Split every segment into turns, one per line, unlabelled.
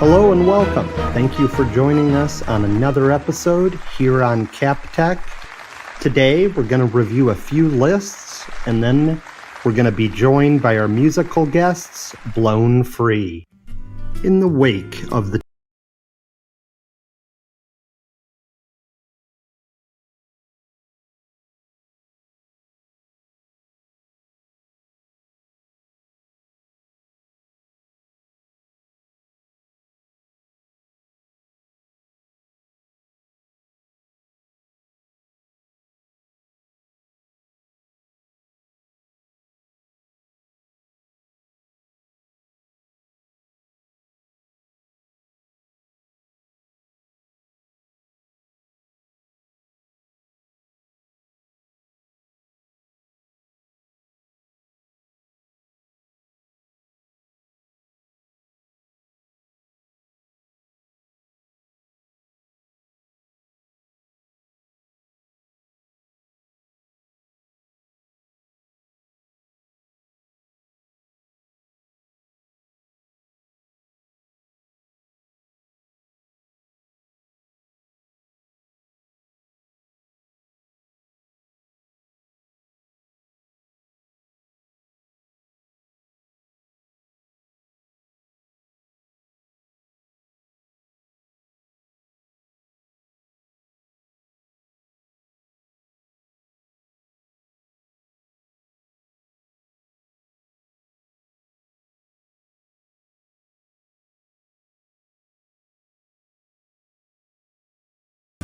Hello and welcome. Thank you for joining us on another episode here on Kapp Tech. Today we're going to review a few lists and then we're going to be joined by our musical guests, Blown Free. In the wake of the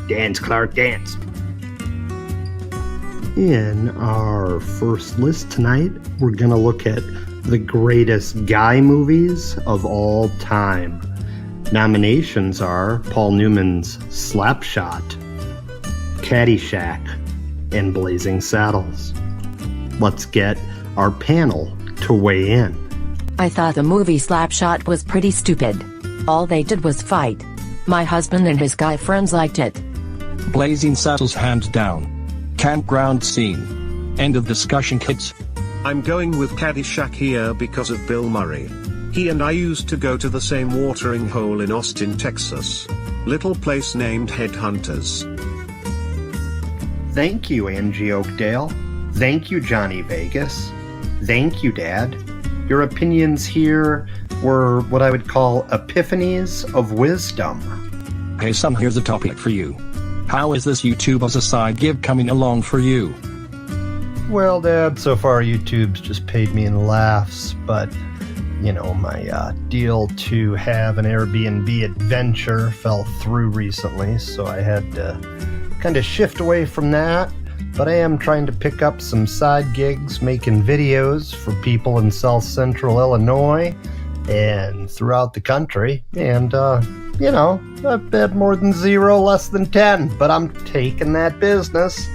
Dance, Clark, dance. In our first list tonight, we're going to look at the greatest guy movies of all time. Nominations are Paul Newman's Slapshot, Caddyshack, and Blazing Saddles. Let's get our panel to weigh in.
I thought the movie Slapshot was pretty stupid. All they did was fight. My husband and his guy friends liked it.
Blazing Saddles hands down. Campground scene. End of discussion, kids.
I'm going with Caddyshack here because of Bill Murray. He and I used to go to the same watering hole in Austin, Texas. Little place named Headhunters.
Thank you, Angie Oakdale. Thank you, Johnny Vegas. Thank you, Dad. Your opinions here were what I would call epiphanies of wisdom.
Hey son, here's a topic for you. How is this YouTube as a side gig coming along for you?
Well, Dad, so far YouTube's just paid me in laughs, but, you know, my deal to have an Airbnb adventure fell through recently, so I had to kind of shift away from that. But I am trying to pick up some side gigs making videos for people in South Central Illinois and throughout the country, and you know, I've had more than 0, less than 10, but I'm taking that business.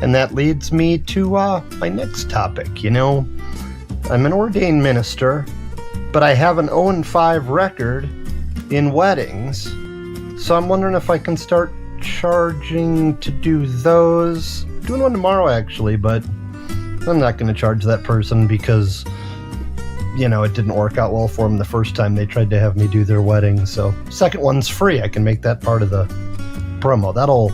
And that leads me to my next topic. You know, I'm an ordained minister, but I have an 0-5 record in weddings. So I'm wondering if I can start charging to do those. Doing one tomorrow, actually, but I'm not going to charge that person because, you know, it didn't work out well for them the first time they tried to have me do their wedding. So second one's free. I can make that part of the promo. That'll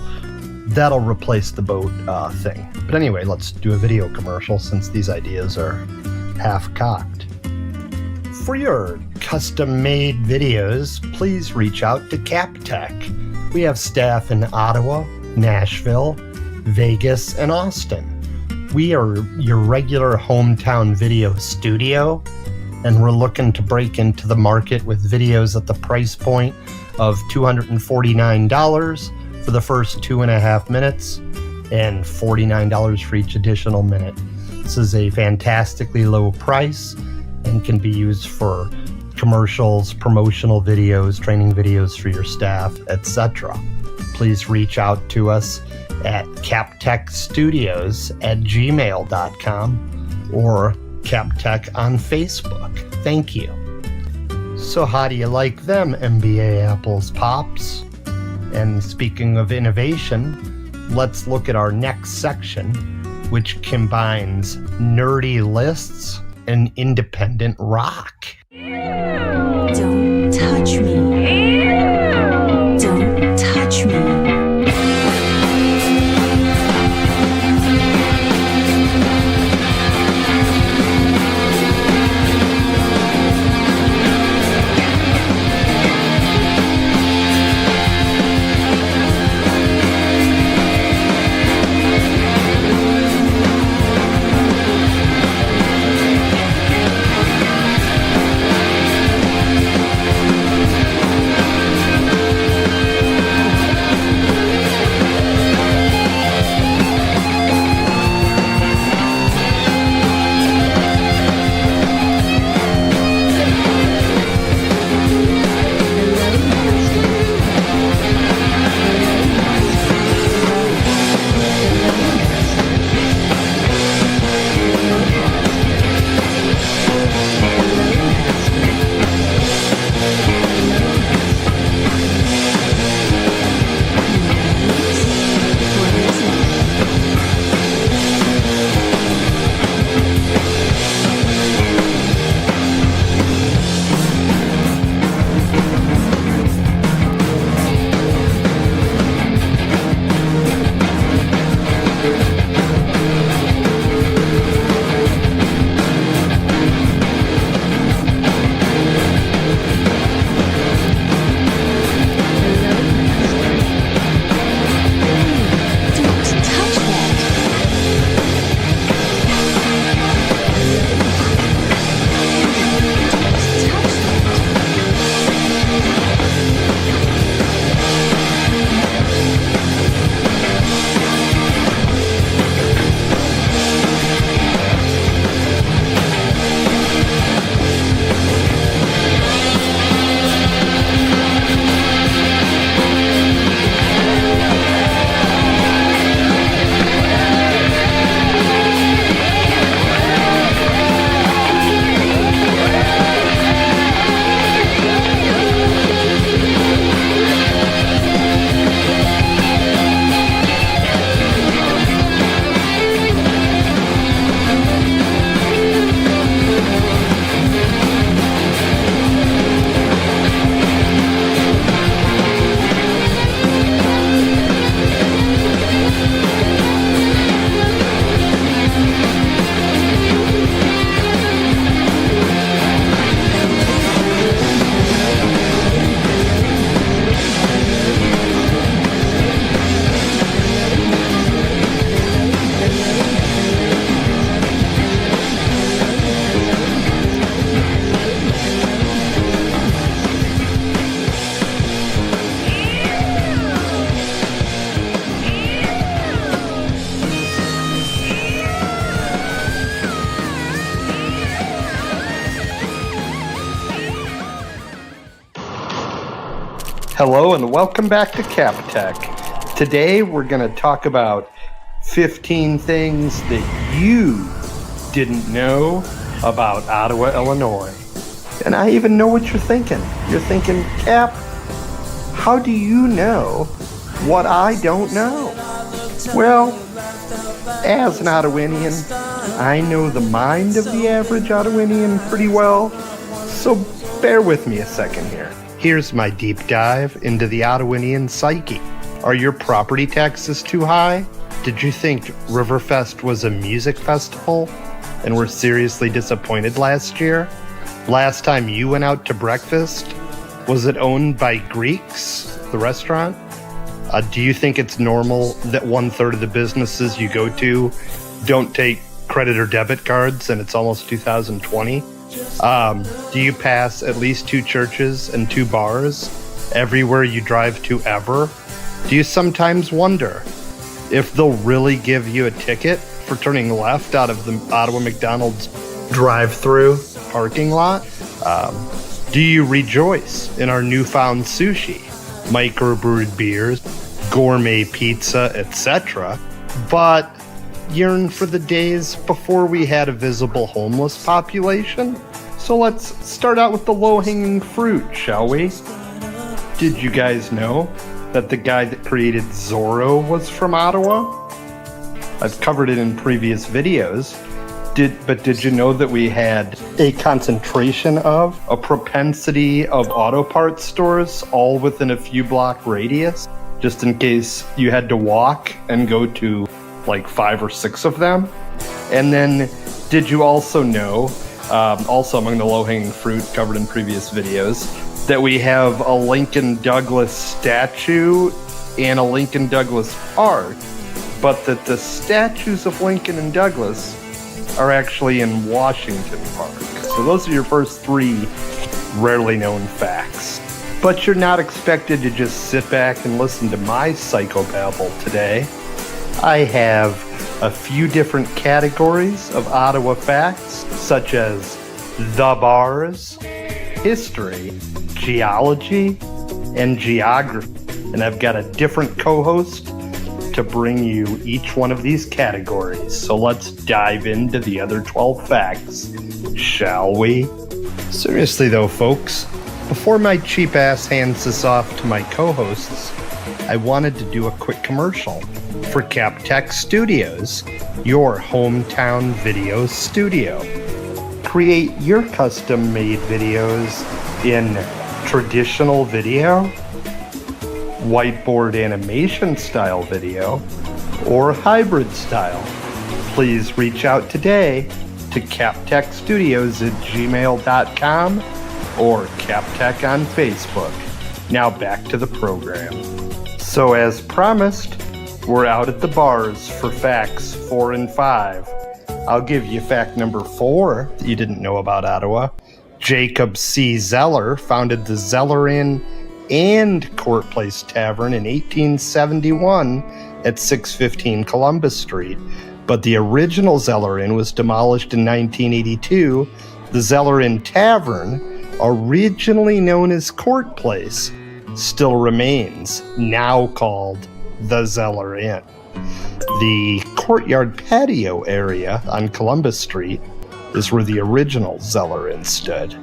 replace the boat thing. But anyway, let's do a video commercial since these ideas are half-cocked. For your custom-made videos, please reach out to Kapp Tech. We have staff in Ottawa, Nashville, Vegas, and Austin. We are your regular hometown video studio, and we're looking to break into the market with videos at the price point of $249 for the first 2.5 minutes and $49 for each additional minute. This is a fantastically low price and can be used for commercials, promotional videos, training videos for your staff, etc. Please reach out to us at kapptechstudios@gmail.com or Kapp Tech on Facebook. Thank you. So how do you like them, MBA apples pops? And speaking of innovation, let's look at our next section, which combines nerdy lists and independent rock.
Don't
touch me. Don't touch me.
Hello and welcome back to Kapp Tech. Today we're going to talk about 15 things that you didn't know about Ottawa, Illinois. And I even know what you're thinking. You're thinking, Kapp, how do you know what I don't know? Well, as an Ottawinian, I know the mind of the average Ottawinian pretty well, so bear with me a second here. Here's my deep dive into the Ottawinian psyche. Are your property taxes too high? Did you think Riverfest was a music festival and were seriously disappointed last year? Last time you went out to breakfast, was it owned by Greeks, the restaurant? Do you think it's normal that 1/3 of the businesses you go to don't take credit or debit cards and it's almost 2020? Do you pass at least 2 churches and 2 bars everywhere you drive to ever? Do you sometimes wonder if they'll really give you a ticket for turning left out of the Ottawa McDonald's drive-through parking lot? Do you rejoice in our newfound sushi, microbrewed beers, gourmet pizza, etc., but yearn for the days before we had a visible homeless population? So let's start out with the low-hanging fruit, shall we? Did you guys know that the guy that created Zorro was from Ottawa? I've covered it in previous videos, Did you know that we had a concentration of, a propensity of auto parts stores all within a few block radius? Just in case you had to walk and go to like 5 or 6 of them. And then did you also know, also among the low-hanging fruit covered in previous videos, that we have a Lincoln Douglas statue and a Lincoln Douglas park, but that the statues of Lincoln and Douglas are actually in Washington Park. So those are your first 3 rarely known facts. But you're not expected to just sit back and listen to my psychobabble today. I have a few different categories of Ottawa facts, such as the bars, history, geology, and geography. And I've got a different co-host to bring you each one of these categories. So let's dive into the other 12 facts, shall we? Seriously though, folks, before my cheap ass hands this off to my co-hosts, I wanted to do a quick commercial for Kapp Tech Studios, your hometown video studio. Create your custom-made videos in traditional video, whiteboard animation style video, or hybrid style. Please reach out today to kapptechstudios@gmail.com or Kapp Tech on Facebook. Now back to the program. So as promised, we're out at the bars for facts 4 and 5. I'll give you fact number 4 that you didn't know about Ottawa. Jacob C. Zeller founded the Zeller Inn and Court Place Tavern in 1871 at 615 Columbus Street, but the original Zeller Inn was demolished in 1982. The Zeller Inn Tavern, originally known as Court Place, still remains, now called the Zeller Inn. The courtyard patio area on Columbus Street is where the original Zeller Inn stood.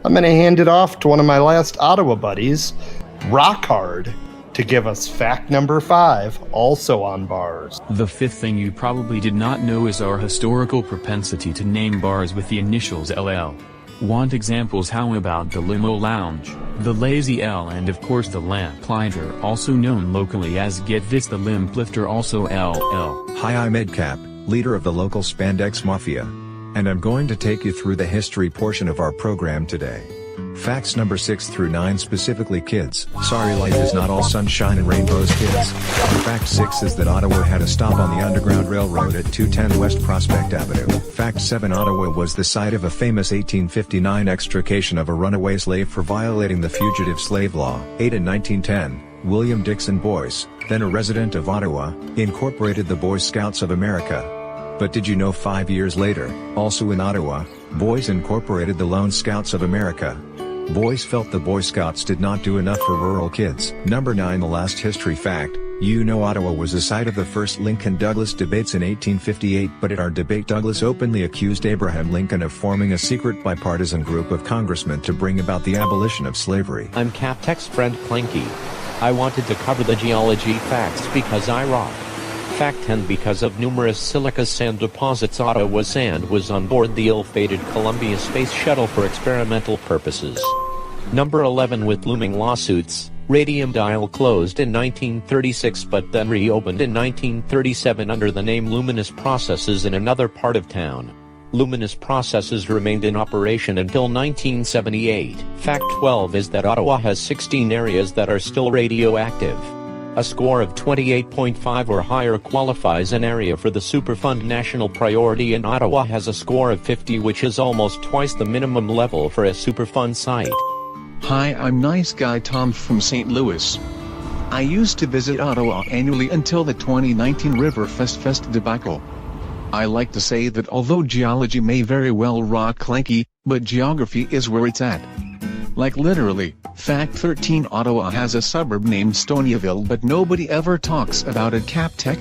I'm going to hand it off to one of my last Ottawa buddies, Rockhard, to give us fact number 5, also on bars.
The 5th thing you probably did not know is our historical propensity to name bars with the initials LL. Want examples? How about the Limo Lounge, the Lazy L, and of course the Lamplighter, also known locally as Get This the Limplifter, also LL.
Hi, I'm Ed Kapp, leader of the local Spandex Mafia. And I'm going to take you through the history portion of our program today. Facts number 6 through 9, specifically kids. Sorry, life is not all sunshine and rainbows, kids. Fact 6 is that Ottawa had a stop on the Underground Railroad at 210 West Prospect Avenue. Fact 7, Ottawa was the site of a famous 1859 extrication of a runaway slave for violating the Fugitive Slave Law. 8, in 1910, William Dixon Boyce, then a resident of Ottawa, incorporated the Boy Scouts of America. But did you know 5 years later, also in Ottawa, Boyce incorporated the Lone Scouts of America? Boyce felt the Boy Scouts did not do enough for rural kids. Number 9, the last history fact. You know Ottawa was the site of the first Lincoln-Douglas debates in 1858, but at our debate Douglas openly accused Abraham Lincoln of forming a secret bipartisan group of congressmen to bring about the abolition of slavery.
I'm Kapp Tech's friend Planky. I wanted to cover the geology facts because I rock. Fact 10, because of numerous silica sand deposits, Ottawa sand was on board the ill-fated Columbia Space Shuttle for experimental purposes. Number 11, with looming lawsuits, Radium Dial closed in 1936 but then reopened in 1937 under the name Luminous Processes in another part of town. Luminous Processes remained in operation until 1978. Fact 12 is that Ottawa has 16 areas that are still radioactive. A score of 28.5 or higher qualifies an area for the Superfund National Priority, and Ottawa has a score of 50, which is almost twice the minimum level for a Superfund site.
Hi, I'm Nice Guy Tom from St. Louis. I used to visit Ottawa annually until the 2019 Riverfest debacle. I like to say that although geology may very well rock clanky, but geography is where it's at. Like literally. Fact 13, Ottawa has a suburb named Stonyville, but nobody ever talks about it. Kapp Tech?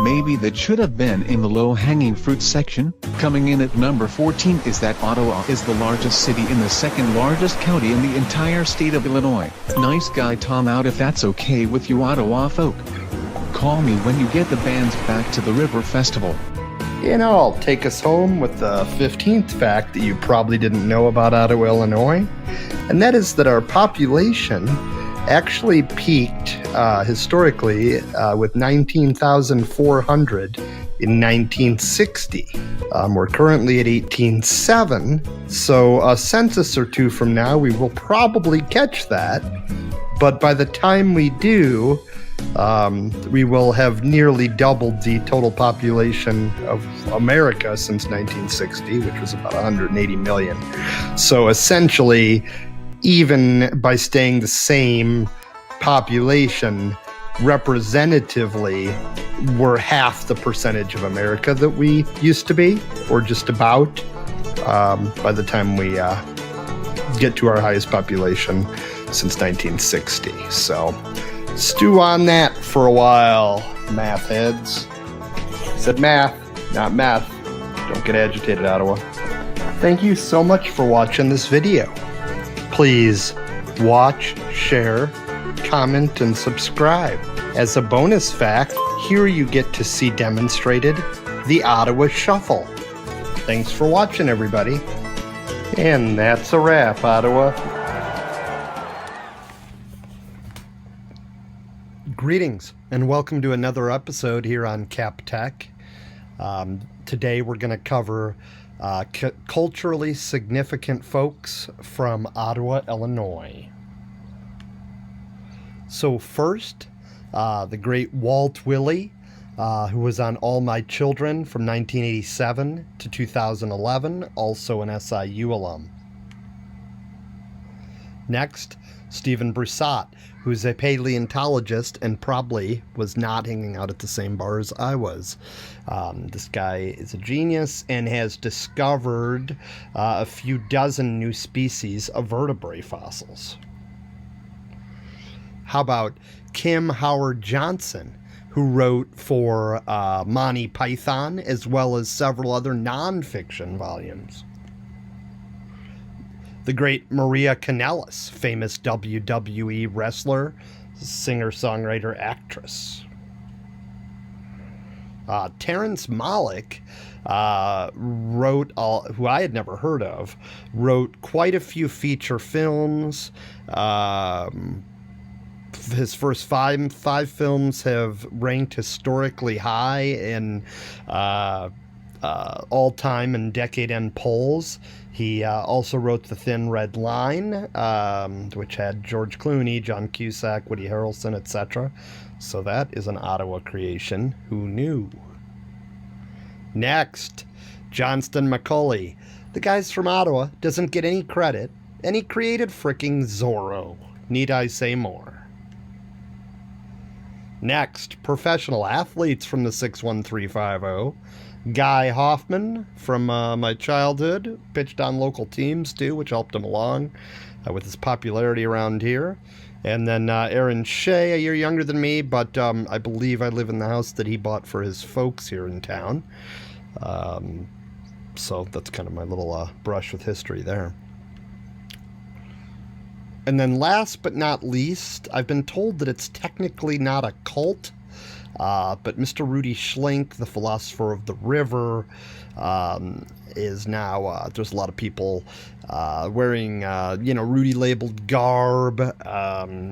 Maybe that should have been in the low-hanging fruit section. Coming in at number 14 is that Ottawa is the largest city in the second largest county in the entire state of Illinois. Nice Guy Tom out, if that's okay with you Ottawa folk. Call me when you get the bands back to the River Festival.
And I'll take us home with the 15th fact that you probably didn't know about Ottawa, Illinois, and that is that our population actually peaked historically with 19,400 in 1960. We're currently at 18,700, so a census or two from now we will probably catch that, but by the time we do, we will have nearly doubled the total population of America since 1960, which was about 180 million. So essentially, even by staying the same population, representatively, we're half the percentage of America that we used to be, or just about, by the time we get to our highest population since 1960. So stew on that for a while, math heads. I said math, not math. Don't get agitated, Ottawa. Thank you so much for watching this video. Please watch, share, comment, and subscribe. As a bonus fact, here you get to see demonstrated the Ottawa Shuffle. Thanks for watching, everybody. And that's a wrap, Ottawa. Greetings, and welcome to another episode here on Kapp Tech. Today we're going to cover culturally significant folks from Ottawa, Illinois. So first, the great Walt Willey, who was on All My Children from 1987 to 2011, also an SIU alum. Next, Stephen Broussat, who's a paleontologist and probably was not hanging out at the same bar as I was. This guy is a genius and has discovered a few dozen new species of vertebrate fossils. How about Kim Howard Johnson, who wrote for Monty Python as well as several other nonfiction volumes. The great Maria Kanellis, famous WWE wrestler, singer, songwriter, actress. Terrence Malick wrote, who I had never heard of, wrote quite a few feature films. His first five films have ranked historically high in all-time and decade-end polls. He also wrote The Thin Red Line, which had George Clooney, John Cusack, Woody Harrelson, etc. So that is an Ottawa creation. Who knew? Next, Johnston McCulley. The guy's from Ottawa, doesn't get any credit, and he created fricking Zorro. Need I say more? Next, professional athletes from the 61350. Guy Hoffman from my childhood, pitched on local teams too, which helped him along with his popularity around here. And then Aaron Shea, a year younger than me, but I believe I live in the house that he bought for his folks here in town. So that's kind of my little brush with history there. And then last but not least, I've been told that it's technically not a cult, but Mr. Rudy Schlink, the philosopher of the river, is now, there's a lot of people wearing, Rudy labeled garb.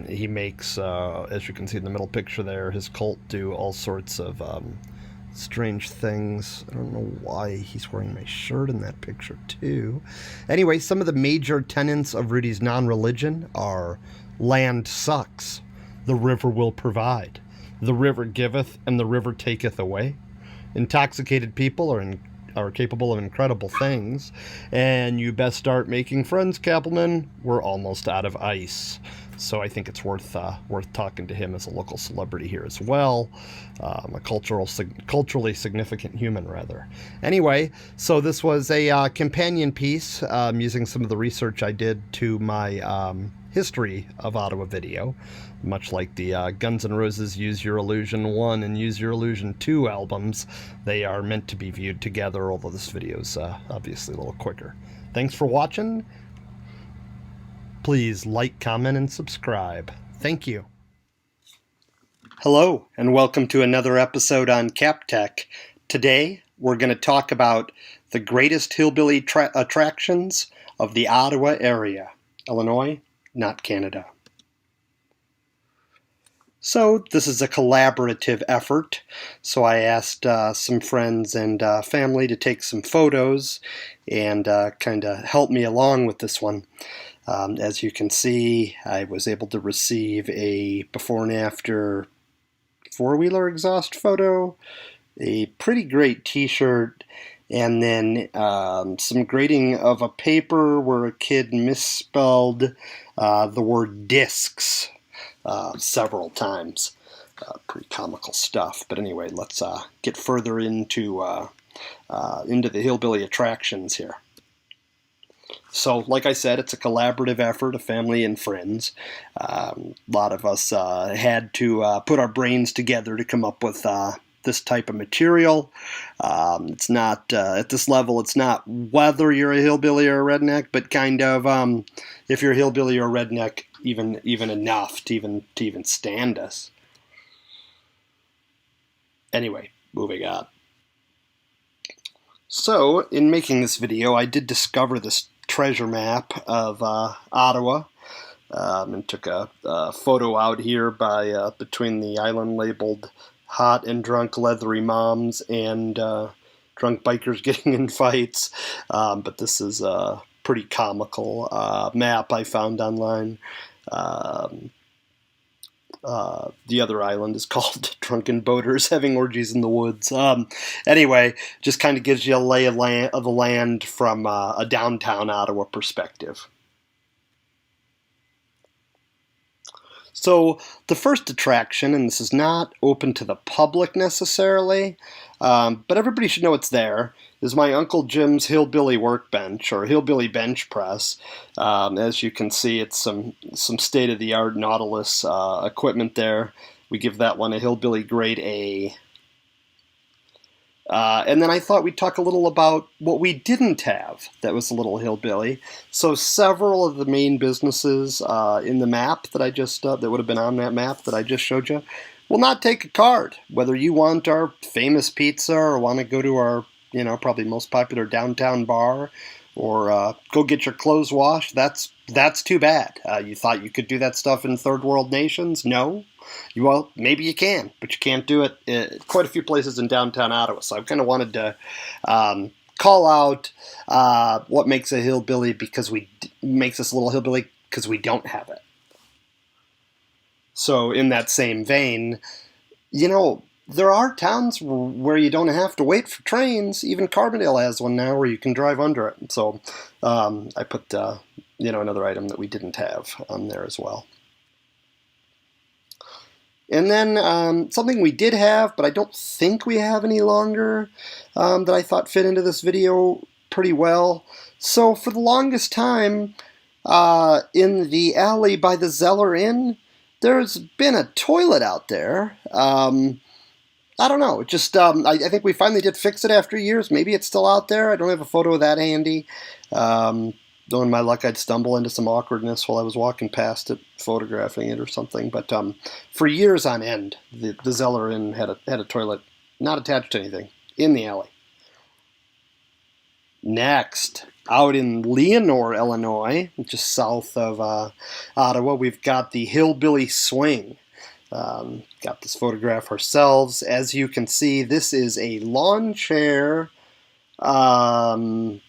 He makes, as you can see in the middle picture there, his cult do all sorts of strange things. I don't know why he's wearing my shirt in that picture too. Anyway, some of the major tenets of Rudy's non-religion are: land sucks, the river will provide, the river giveth and the river taketh away, intoxicated people are capable of incredible things, and you best start making friends, Kappelman, we're almost out of ice. So I think it's worth talking to him as a local celebrity here as well, a culturally significant human, rather. Anyway, so this was a companion piece using some of the research I did to my history of Ottawa video, much like the Guns N' Roses Use Your Illusion 1 and Use Your Illusion 2 albums. They are meant to be viewed together, although this video is obviously a little quicker. Thanks for watching. Please like, comment, and subscribe. Thank you. Hello, and welcome to another episode on Kapp Tech. Today, we're going to talk about the greatest hillbilly attractions of the Ottawa area. Illinois, not Canada. So this is a collaborative effort. So I asked some friends and family to take some photos and kind of help me along with this one. As you can see, I was able to receive a before and after four-wheeler exhaust photo, a pretty great t-shirt, and then some grading of a paper where a kid misspelled the word discs several times. Pretty comical stuff. But anyway, let's get further into the hillbilly attractions here. So, like I said, it's a collaborative effort of family and friends. A lot of us had to put our brains together to come up with this type of material. It's not, at this level, it's not whether you're a hillbilly or a redneck, but kind of if you're a hillbilly or a redneck, even enough to even stand us. Anyway, moving on. So, in making this video, I did discover this treasure map of Ottawa, and took a photo out here by between the island labeled "Hot and Drunk Leathery Moms" and "Drunk Bikers Getting in Fights." But this is a pretty comical map I found online. The other island is called Drunken Boaters Having Orgies in the Woods. Anyway, just kind of gives you a lay of the land from a downtown Ottawa perspective. So the first attraction, and this is not open to the public necessarily, but everybody should know it's there, is my Uncle Jim's Hillbilly Workbench, or Hillbilly Bench Press. As you can see, it's some state-of-the-art Nautilus equipment there. We give that one a Hillbilly Grade A. And then I thought we'd talk a little about what we didn't have that was a little hillbilly. So several of the main businesses in the map that I just, that would have been on that map that I just showed you, will not take a card. Whether you want our famous pizza or want to go to our, probably most popular downtown bar, or go get your clothes washed, that's too bad. You thought you could do that stuff in third world nations? No. Well, maybe you can, but you can't do it at quite a few places in downtown Ottawa. So I kind of wanted to call out what makes a hillbilly, because makes us a little hillbilly because we don't have it. So in that same vein, there are towns where you don't have to wait for trains. Even Carbondale has one now where you can drive under it. So I put another item that we didn't have on there as well. And then something we did have, but I don't think we have any longer, that I thought fit into this video pretty well. So for the longest time, in the alley by the Zeller Inn, there's been a toilet out there. I don't know. Just I think we finally did fix it after years. Maybe it's still out there. I don't have a photo of that handy. Knowing my luck, I'd stumble into some awkwardness while I was walking past it, photographing it or something. But for years on end, the Zeller Inn had a toilet not attached to anything in the alley. Next, out in Leonore, Illinois, just south of Ottawa, we've got the Hillbilly Swing. Got this photograph ourselves. As you can see, this is a lawn chair tied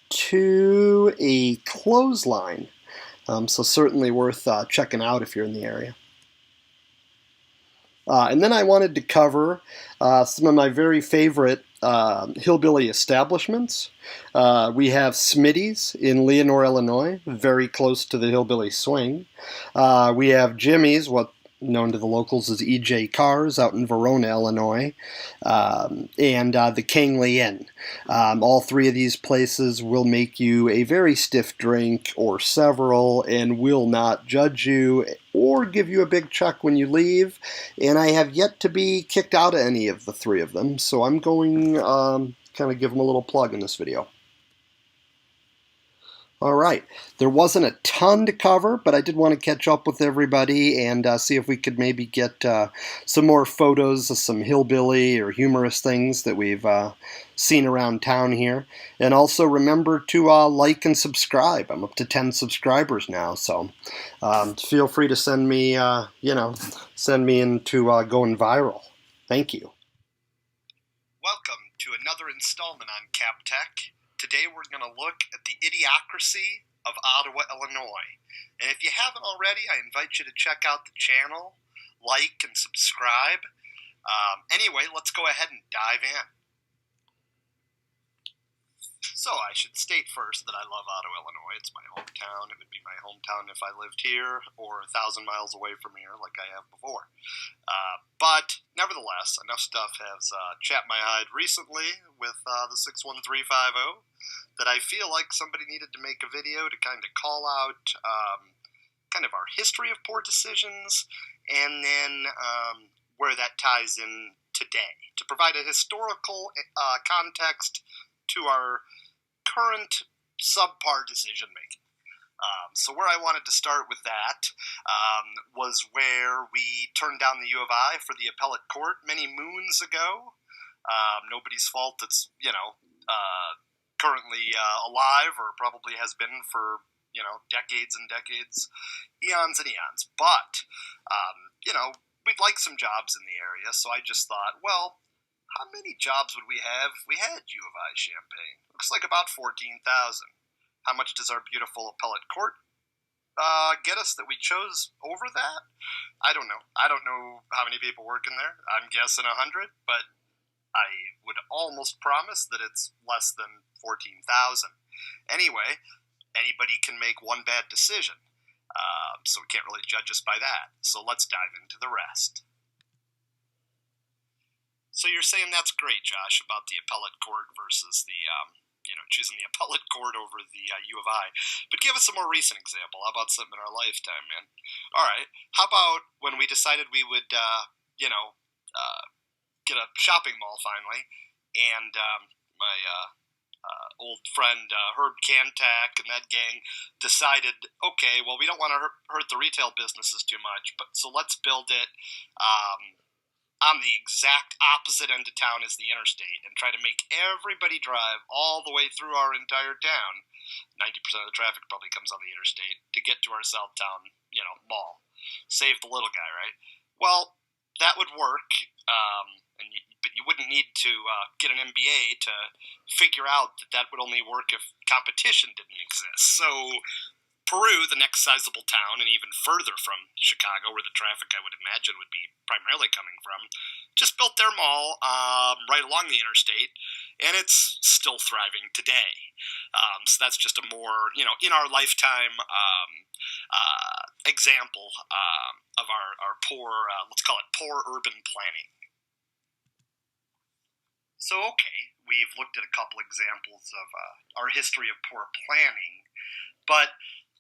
to a clothesline. So certainly worth checking out if you're in the area. And then I wanted to cover some of my very favorite hillbilly establishments. We have Smitty's in Leonore, Illinois, very close to the Hillbilly Swing. We have Jimmy's, what known to the locals as E.J. Cars, out in Verona, Illinois, and the Kangley Inn. All three of these places will make you a very stiff drink or several and will not judge you or give you a big check when you leave. And I have yet to be kicked out of any of the three of them, so I'm going kind of give them a little plug in this video. All right. There wasn't a ton to cover, but I did want to catch up with everybody and see if we could maybe get some more photos of some hillbilly or humorous things that we've seen around town here. And also remember to like and subscribe. I'm up to 10 subscribers now, so feel free to send me, send me into going viral. Thank you. Welcome to another installment on Kapp Tech. Today we're going to look at the idiocracy of Ottawa, Illinois. And if you haven't already, I invite you to check out the channel, like, and subscribe. Anyway, let's go ahead and dive in. So I should state first that I love Ottawa, Illinois. It's my hometown. It would be my hometown if I lived here or 1,000 miles away from here like I have before. But nevertheless, enough stuff has chapped my hide recently with the 61350 that I feel like somebody needed to make a video to kind of call out kind of our history of poor decisions and then where that ties in today to provide a historical context to our current subpar decision making. So where I wanted to start with that was where we turned down the U of I for the appellate court many moons ago. Nobody's fault that's, currently alive or probably has been for, decades and decades, eons and eons. But, we'd like some jobs in the area, so I just thought, well, how many jobs would we have if we had U of I Champaign? Looks like about 14,000. How much does our beautiful appellate court get us that we chose over that? I don't know. I don't know how many people work in there. I'm guessing 100, but I would almost promise that it's less than 14,000. Anyway, anybody can make one bad decision, so we can't really judge us by that. So let's dive into the rest. So you're saying that's great, Josh, about the appellate court versus the, choosing the appellate court over the U of I. But give us a more recent example. How about something in our lifetime, man? All right. How about when we decided we would, get a shopping mall finally, and my old friend Herb Cantac and that gang decided, okay, well, we don't want to hurt the retail businesses too much, but so let's build it on the exact opposite end of town as the interstate and try to make everybody drive all the way through our entire town. 90% of the traffic probably comes on the interstate to get to our Southtown, mall. Save the little guy, right? Well, that would work, but you wouldn't need to get an MBA to figure out that that would only work if competition didn't exist. So Peru, the next sizable town, and even further from Chicago, where the traffic I would imagine would be primarily coming from, just built their mall right along the interstate, and it's still thriving today. So that's just a more, in our lifetime example of our poor, let's call it poor urban planning. So, okay, we've looked at a couple examples of our history of poor planning, but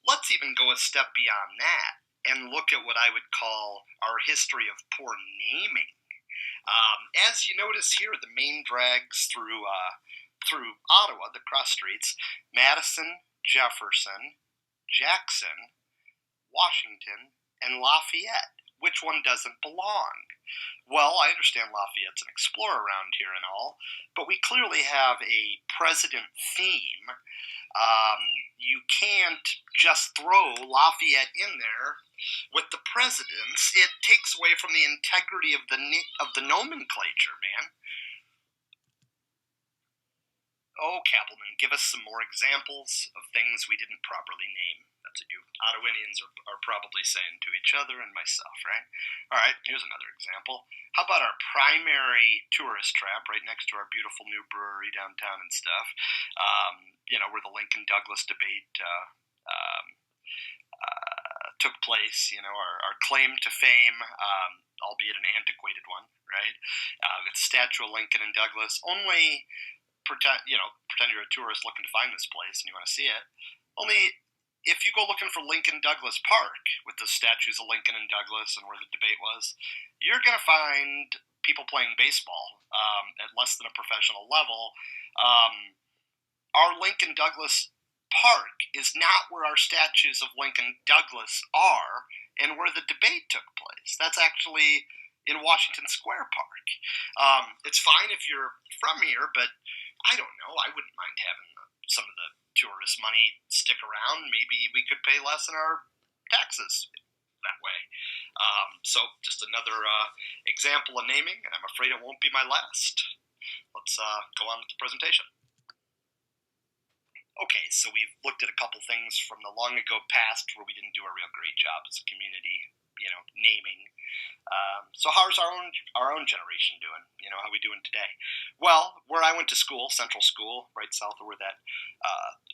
let's even go a step beyond that and look at what I would call our history of poor naming. As you notice here, the main drags through Ottawa, the cross streets: Madison, Jefferson, Jackson, Washington, and Lafayette. Which one doesn't belong? Well, I understand Lafayette's an explorer around here and all, but we clearly have a president theme. You can't just throw Lafayette in there with the presidents. It takes away from the integrity of the nomenclature, man. Oh, Kappelman, give us some more examples of things we didn't properly name. That's what you Ottawinians are probably saying to each other and myself, right? All right, here's another example. How about our primary tourist trap right next to our beautiful new brewery downtown and stuff? Where the Lincoln-Douglas debate took place. Our claim to fame, albeit an antiquated one, right? It's a statue of Lincoln and Douglas. Only pretend you're a tourist looking to find this place and you want to see it. Only if you go looking for Lincoln Douglas Park with the statues of Lincoln and Douglas and where the debate was, you're going to find people playing baseball at less than a professional level. Our Lincoln Douglas Park is not where our statues of Lincoln Douglas are and where the debate took place. That's actually in Washington Square Park. It's fine if you're from here, but I don't know. I wouldn't mind having some of the tourist money stick around. Maybe we could pay less in our taxes that way. So just another example of naming, and I'm afraid it won't be my last. Let's go on with the presentation. Okay, so we've looked at a couple things from the long ago past where we didn't do a real great job as a community, naming. So how's our own generation doing? How we doing today? Well, where I went to school, Central School, right south of where that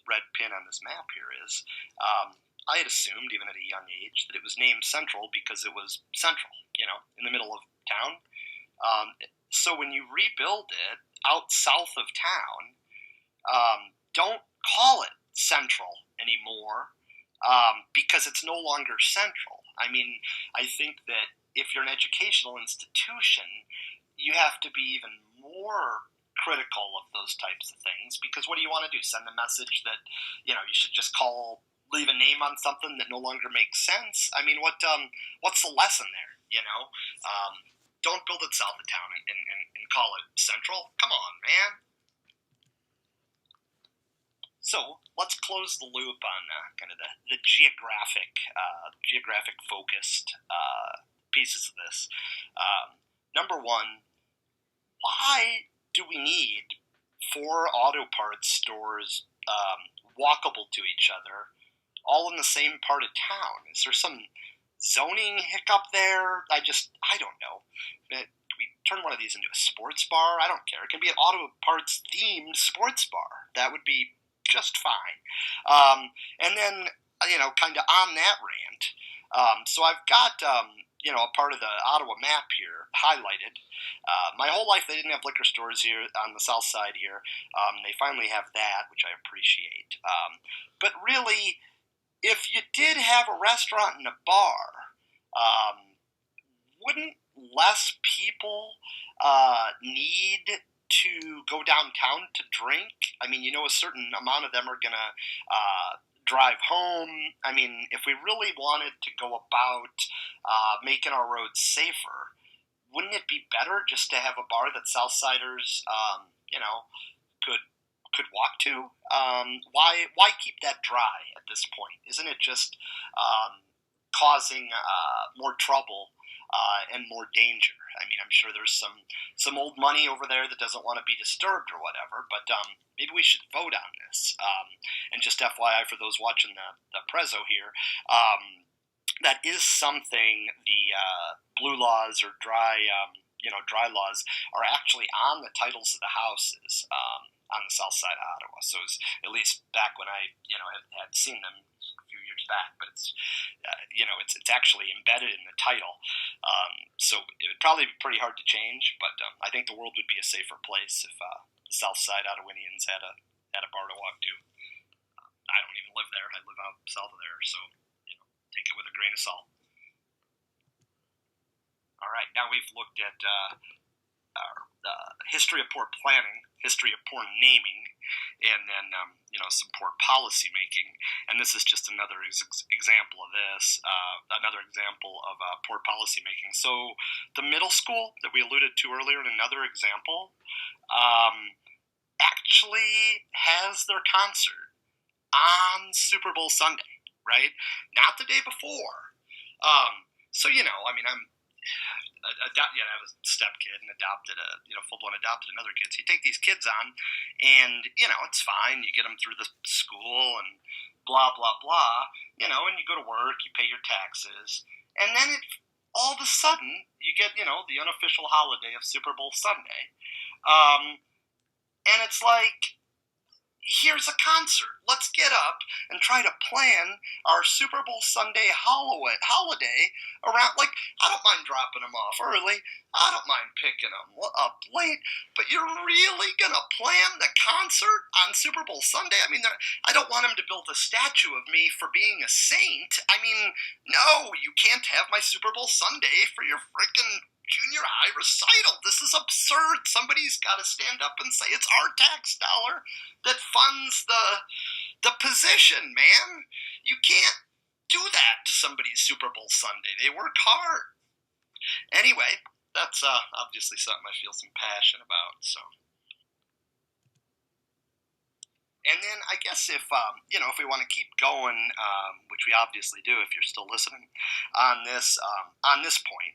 red pin on this map here is, I had assumed, even at a young age, that it was named Central because it was central, in the middle of town. So when you rebuild it out south of town, don't call it Central anymore because it's no longer central. I mean, I think that if you're an educational institution, you have to be even more critical of those types of things, because what do you want to do? Send a message that, you should just leave a name on something that no longer makes sense? I mean, what's the lesson there, Don't build it south of town and call it Central. Come on, man. So let's close the loop on kind of the geographic focused pieces of this. Number one, why do we need 4 auto parts stores walkable to each other, all in the same part of town? Is there some zoning hiccup there? I don't know. We turn one of these into a sports bar? I don't care. It can be an auto parts themed sports bar. That would be just fine. And then, kind of on that rant, so I've got, a part of the Ottawa map here highlighted. My whole life they didn't have liquor stores here on the south side here. They finally have that, which I appreciate. But really, if you did have a restaurant and a bar, wouldn't less people need to go downtown to drink? I mean, a certain amount of them are going to drive home. I mean, if we really wanted to go about making our roads safer, wouldn't it be better just to have a bar that Southsiders, could walk to? Why keep that dry at this point? Isn't it just causing more trouble and more danger? I mean, I'm sure there's some old money over there that doesn't want to be disturbed or whatever, but maybe we should vote on this. And just FYI for those watching the Prezzo here, that is something the blue laws or dry laws are actually on the titles of the houses on the south side of Ottawa. So it's, at least back when I had seen them a few years back, but it's it's actually embedded in the title. So it would probably be pretty hard to change, but I think the world would be a safer place if the south side Ottawinians had a bar to walk to. I don't even live there. I live out south of there, so take it with a grain of salt. All right, now we've looked at history of poor planning, history of poor naming, and then some poor policy making. And this is just another example of this, another example of poor policy making. So the middle school that we alluded to earlier in another example actually has their concert on Super Bowl Sunday, right? Not the day before. So I was a step kid and adopted full-blown adopted another kid. So you take these kids on, and it's fine. You get them through the school and blah blah blah. And you go to work, you pay your taxes, and then all of a sudden you get the unofficial holiday of Super Bowl Sunday, and it's like, here's a concert. Let's get up and try to plan our Super Bowl Sunday holiday around, I don't mind dropping them off early. I don't mind picking them up late, but you're really going to plan the concert on Super Bowl Sunday? I mean, I don't want them to build a statue of me for being a saint. I mean, no, you can't have my Super Bowl Sunday for your freaking junior high recital. This is absurd. Somebody's got to stand up and say it's our tax dollar that funds the position, man. You can't do that to somebody's Super Bowl Sunday. They work hard. Anyway, that's obviously something I feel some passion about, so. And then I guess if we want to keep going, which we obviously do if you're still listening, on this point,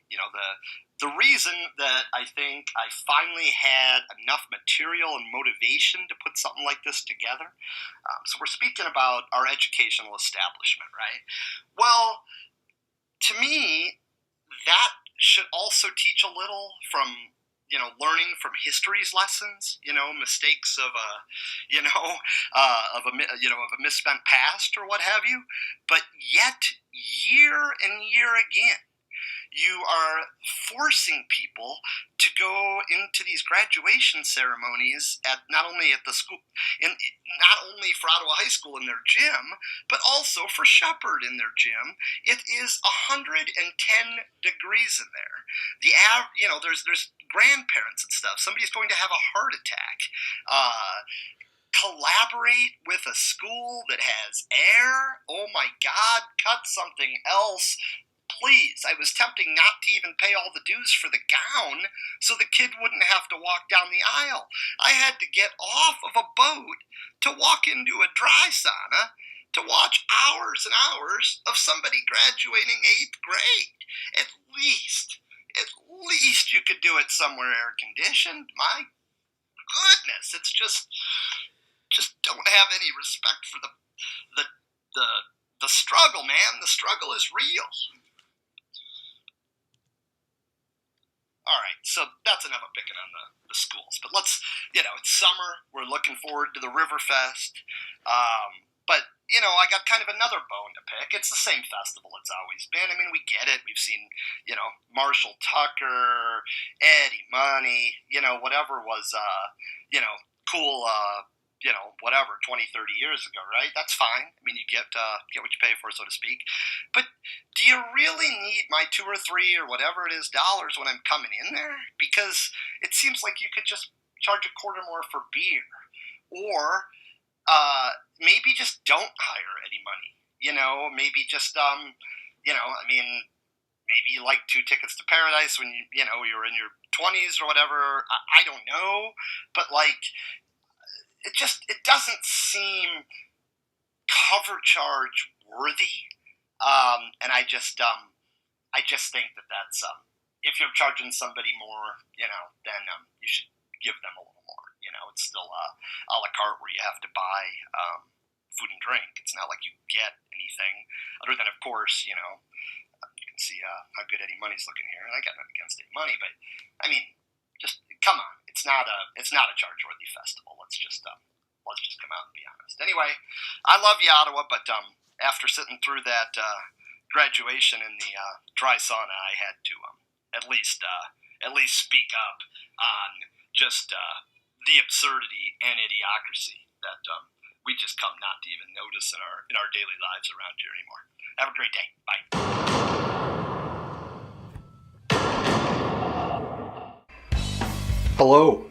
the reason that I think I finally had enough material and motivation to put something like this together, so we're speaking about our educational establishment, right? Well, to me, that should also teach a little from learning from history's lessons, mistakes of a misspent past or what have you. But yet, year and year again, you are forcing people to go into these graduation ceremonies not only at the school, not only for Ottawa High School in their gym, but also for Shepherd in their gym. It is 110 degrees in there. There's grandparents and stuff. Somebody's going to have a heart attack. Collaborate with a school that has air. Oh my God, cut something else. Please, I was tempting not to even pay all the dues for the gown so the kid wouldn't have to walk down the aisle. I had to get off of a boat to walk into a dry sauna to watch hours and hours of somebody graduating 8th grade. At least you could do it somewhere air conditioned. My goodness, it's just don't have any respect for the struggle, man. The struggle is real. All right, so that's enough of picking on the schools. But let's, it's summer. We're looking forward to the Riverfest. But, I got kind of another bone to pick. It's the same festival it's always been. I mean, we get it. We've seen, Marshall Tucker, Eddie Money, whatever was, cool, whatever, 20, 30 years ago, right? That's fine. I mean, you get what you pay for, so to speak. But do you really need my $2 or $3 or whatever it is dollars when I'm coming in there? Because it seems like you could just charge a quarter more for beer. Or maybe just don't hire Eddie Money. Maybe just, maybe you like 2 tickets to paradise when you're in your 20s or whatever. I don't know. But it doesn't seem cover charge worthy, and I just think that's if you're charging somebody more, then you should give them a little more. It's still a la carte where you have to buy food and drink. It's not like you get anything other than, of course, you can see how good Eddie Money's looking here, and I got nothing against Eddie Money, but I mean, just come on. It's not a charge-worthy festival. Let's just come out and be honest. Anyway, I love you, Ottawa, but after sitting through that graduation in the dry sauna, I had to at least speak up on just the absurdity and idiocracy that we just come not to even notice in our daily lives around here anymore. Have a great day. Bye. Hello,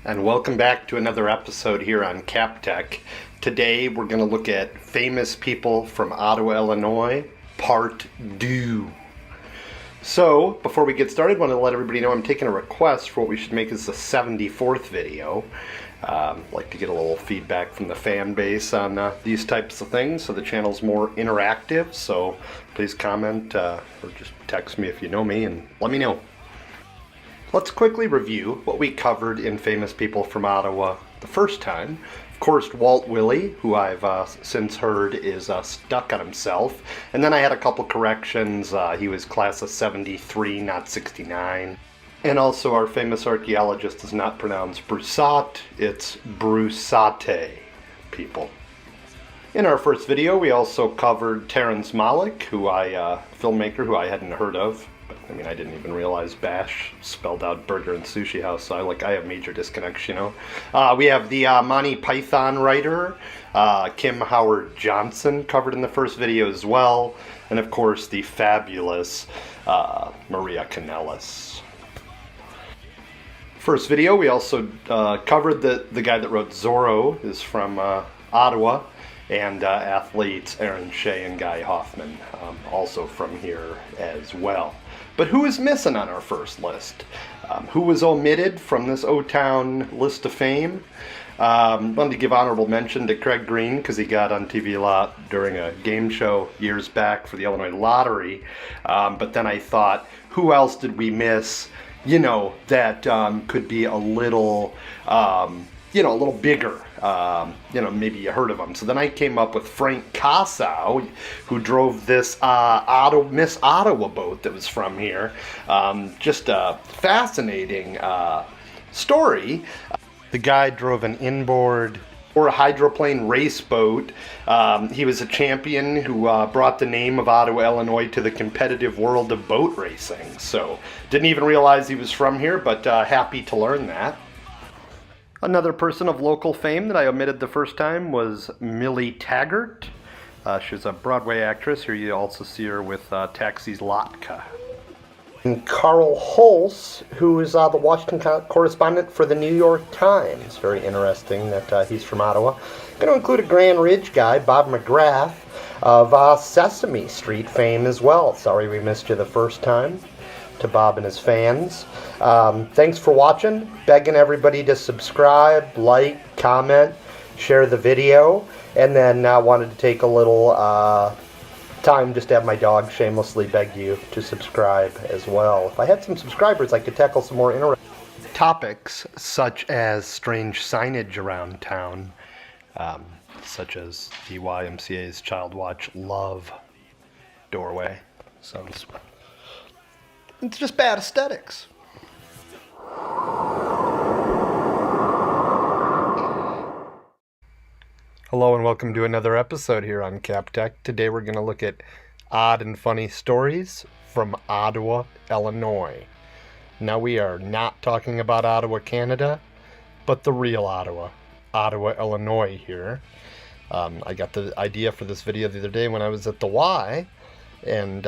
and welcome back to another episode here on Kapp Tech. Today we're going to look at famous people from Ottawa, Illinois, Part 2. So, before we get started, I want to let everybody know I'm taking a request for what we should make as the 74th video. I'd like to get a little feedback from the fan base on these types of things, so the channel's more interactive. So please comment or just text me if you know me and let me know. Let's quickly review what we covered in Famous People from Ottawa the first time. Of course, Walt Willey, who I've since heard is stuck on himself. And then I had a couple corrections. He was class of 73, not 69. And also our famous archaeologist is not pronounced Broussat, it's Broussate, people. In our first video, we also covered Terrence Malick, filmmaker who I hadn't heard of. I mean, I didn't even realize Bash spelled out burger and sushi house, so I have major disconnects, We have the Monty Python writer, Kim Howard Johnson, covered in the first video as well, and of course the fabulous Maria Kanellis. First video, we also covered the guy that wrote Zorro is from Ottawa, and athletes Aaron Shea and Guy Hoffman, also from here as well. But who is missing on our first list? Who was omitted from this O-Town list of fame? Wanted to give honorable mention to Craig Green because he got on TV a lot during a game show years back for the Illinois Lottery. But then I thought, who else did we miss? You know, that could be a little, you know, a little bigger. You know, maybe you heard of him. So then I came up with Frank Kassow, who drove this Miss Ottawa boat that was from here. Just a fascinating story. The guy drove an inboard or a hydroplane race boat. He was a champion who brought the name of Ottawa, Illinois to the competitive world of boat racing. So didn't even realize he was from here, but happy to learn that. Another person of local fame that I omitted the first time was Millie Taggart. She was a Broadway actress. Here you also see her with Taxi Zlatka. And Carl Hulse, who is the Washington correspondent for the New York Times. Very interesting that he's from Ottawa. Going to include a Grand Ridge guy, Bob McGrath, of Sesame Street fame as well. Sorry we missed you the first time. To Bob and his fans. Thanks for watching. Begging everybody to subscribe, like, comment, share the video, and then wanted to take a little time just to have my dog shamelessly beg you to subscribe as well. If I had some subscribers, I could tackle some more interesting topics, such as strange signage around town, such as the YMCA's Child Watch Love doorway. Sounds... It's just bad aesthetics. Hello and welcome to another episode here on Kapp Tech. Today we're going to look at odd and funny stories from Ottawa, Illinois. Now we are not talking about Ottawa, Canada, but the real Ottawa, Ottawa, Illinois here. I got the idea for this video the other day when I was at the Y. And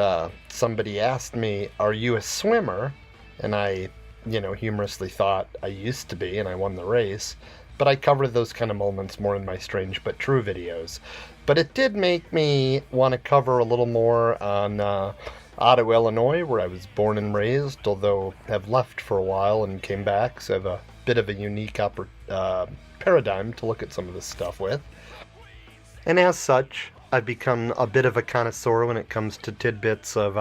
somebody asked me, are you a swimmer? And I, humorously thought I used to be, and I won the race. But I cover those kind of moments more in my Strange But True videos. But it did make me want to cover a little more on Ottawa, Illinois, where I was born and raised, although have left for a while and came back. So I have a bit of a unique paradigm to look at some of this stuff with. And as such, I've become a bit of a connoisseur when it comes to tidbits of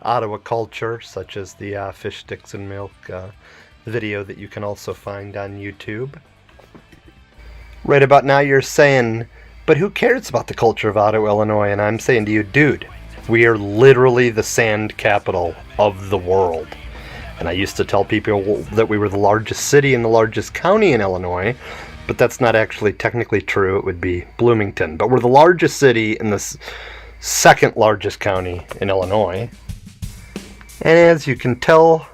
Ottawa culture, such as the fish sticks and milk video that you can also find on YouTube. Right about now you're saying, but who cares about the culture of Ottawa, Illinois? And I'm saying to you, dude, we are literally the sand capital of the world. And I used to tell people that we were the largest city and the largest county in Illinois, but that's not actually technically true. It would be Bloomington. But we're the largest city in the second largest county in Illinois. And as you can tell,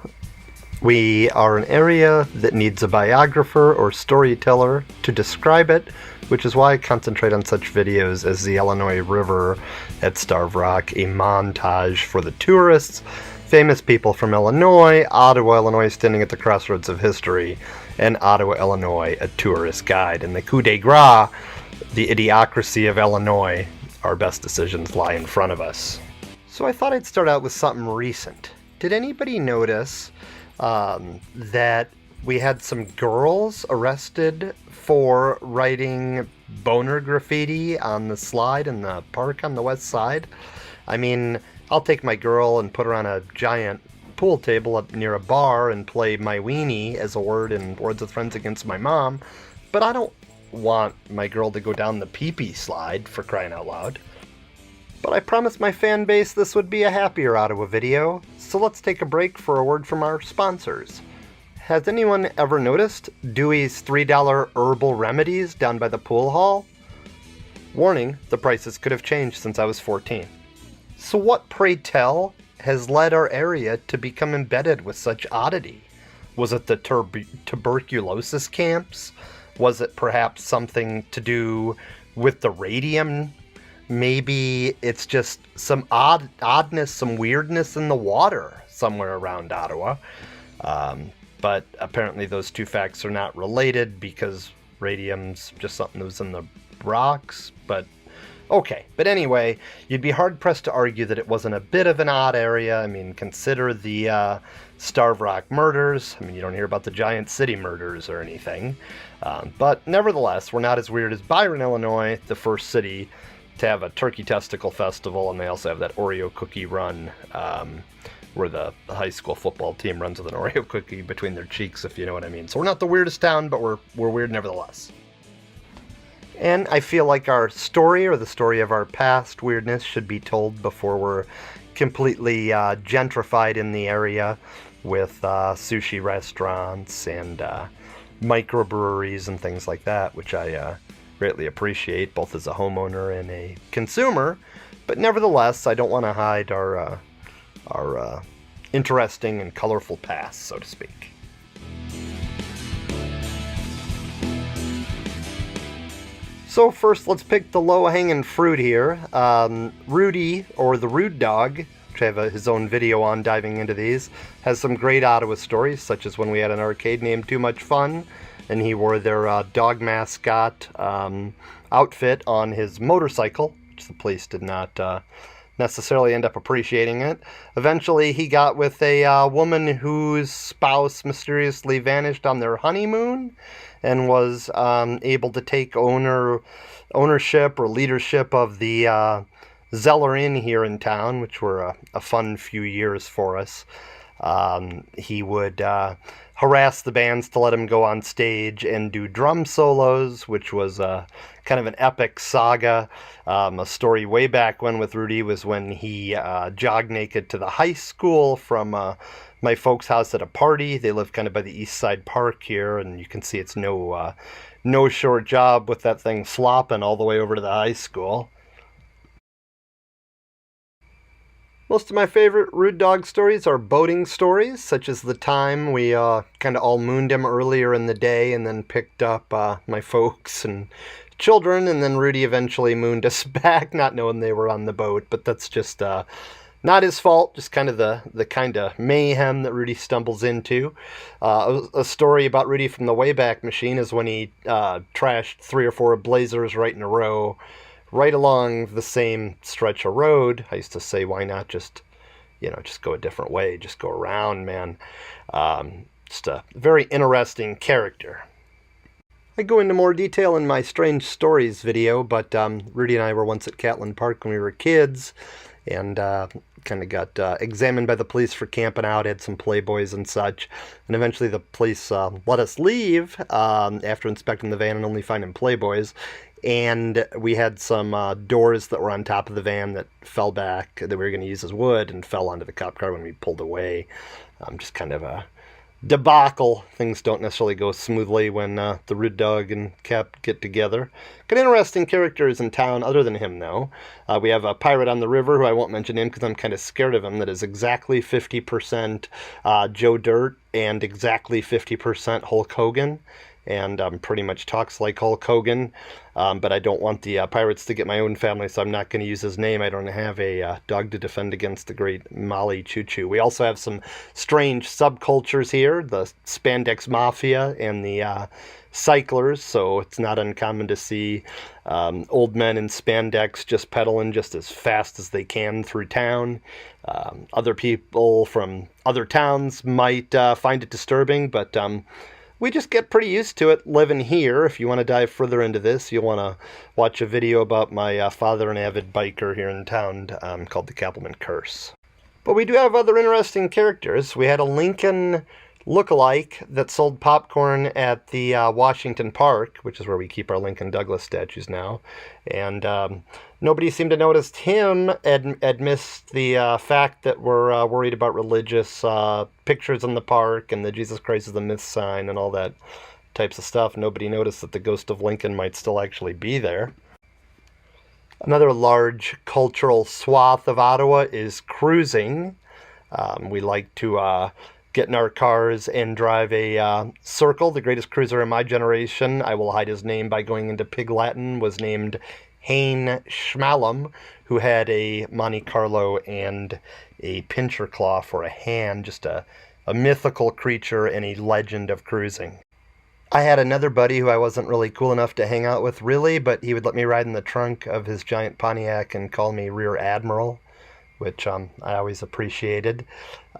we are an area that needs a biographer or storyteller to describe it, which is why I concentrate on such videos as the Illinois River at Starved Rock, a montage for the tourists, famous people from Illinois, Ottawa, Illinois standing at the crossroads of history, and Ottawa, Illinois, a tourist guide. And the coup de grace, the idiocracy of Illinois, our best decisions lie in front of us. So I thought I'd start out with something recent. Did anybody notice that we had some girls arrested for writing boner graffiti on the slide in the park on the west side? I mean, I'll take my girl and put her on a giant pool table up near a bar and play my weenie as a word in Words with Friends against my mom, but I don't want my girl to go down the pee-pee slide, for crying out loud. But I promised my fan base this would be a happier Ottawa video, so let's take a break for a word from our sponsors. Has anyone ever noticed Dewey's $3 herbal remedies down by the pool hall? Warning, the prices could have changed since I was 14. So what, pray tell, has led our area to become embedded with such oddity? Was it the tuberculosis camps? Was it perhaps something to do with the radium? Maybe it's just some oddness, some weirdness in the water somewhere around Ottawa. But apparently those two facts are not related because radium's just something that was in the rocks, but okay. But anyway, you'd be hard-pressed to argue that it wasn't a bit of an odd area. I mean, consider the Starved Rock murders. I mean, you don't hear about the Giant City murders or anything. But nevertheless, we're not as weird as Byron, Illinois, the first city to have a turkey testicle festival, and they also have that Oreo cookie run, where the high school football team runs with an Oreo cookie between their cheeks, if you know what I mean. So we're not the weirdest town, but we're weird nevertheless. And I feel like our story, or the story of our past weirdness, should be told before we're completely gentrified in the area with sushi restaurants and microbreweries and things like that, which I greatly appreciate, both as a homeowner and a consumer. But nevertheless, I don't want to hide our interesting and colorful past, so to speak. So first, let's pick the low-hanging fruit here. Rudy, or the Rude Dog, which I have his own video on diving into these, has some great Ottawa stories, such as when we had an arcade named Too Much Fun, and he wore their dog mascot outfit on his motorcycle, which the police did not necessarily end up appreciating it. Eventually, he got with a woman whose spouse mysteriously vanished on their honeymoon, and was able to take ownership or leadership of the Zeller Inn here in town, which were a fun few years for us. He would harass the bands to let him go on stage and do drum solos, which was kind of an epic saga. A story way back when with Rudy was when he jogged naked to the high school from my folks' house at a party. They live kind of by the East Side Park here, and you can see it's no short job with that thing flopping all the way over to the high school. Most of my favorite Rude Dog stories are boating stories, such as the time we kind of all mooned him earlier in the day and then picked up my folks and children, and then Rudy eventually mooned us back, not knowing they were on the boat, but that's just not his fault, just kind of the kind of mayhem that Rudy stumbles into. A story about Rudy from the Wayback Machine is when he trashed 3 or 4 Blazers right in a row, right along the same stretch of road. I used to say, why not just go a different way, just go around, man. Just a very interesting character. I go into more detail in my Strange Stories video, but Rudy and I were once at Catlin Park when we were kids, and kind of got examined by the police for camping out, had some Playboys and such, and eventually the police let us leave after inspecting the van and only finding Playboys, and we had some doors that were on top of the van that fell back, that we were going to use as wood, and fell onto the cop car when we pulled away. Just kind of a debacle. Things don't necessarily go smoothly when the Rude Dog and Kapp get together. Got interesting characters in town other than him, though. We have a pirate on the river, who I won't mention him because I'm kind of scared of him, that is exactly 50% Joe Dirt and exactly 50% Hulk Hogan, and pretty much talks like Hulk Hogan. But I don't want the pirates to get my own family, so I'm not going to use his name. I don't have a dog to defend against the great Molly Choo Choo. We also have some strange subcultures here, the Spandex Mafia and the cyclers, so it's not uncommon to see old men in spandex just pedaling just as fast as they can through town. Other people from other towns might find it disturbing, but we just get pretty used to it living here. If you want to dive further into this, you'll want to watch a video about my father, an avid biker here in town, called The Kappelman Curse. But we do have other interesting characters. We had a Lincoln look-alike that sold popcorn at the Washington Park, which is where we keep our Lincoln Douglas statues now. And nobody seemed to notice him amidst the fact that we're worried about religious pictures in the park and the Jesus Christ is the Myth sign and all that types of stuff. Nobody noticed that the ghost of Lincoln might still actually be there. Another large cultural swath of Ottawa is cruising. We like to get in our cars and drive a circle. The greatest cruiser in my generation, I will hide his name by going into Pig Latin, was named Hain Schmallam, who had a Monte Carlo and a pincher claw for a hand, just a mythical creature and a legend of cruising. I had another buddy who I wasn't really cool enough to hang out with, really, but he would let me ride in the trunk of his giant Pontiac and call me Rear Admiral, which I always appreciated.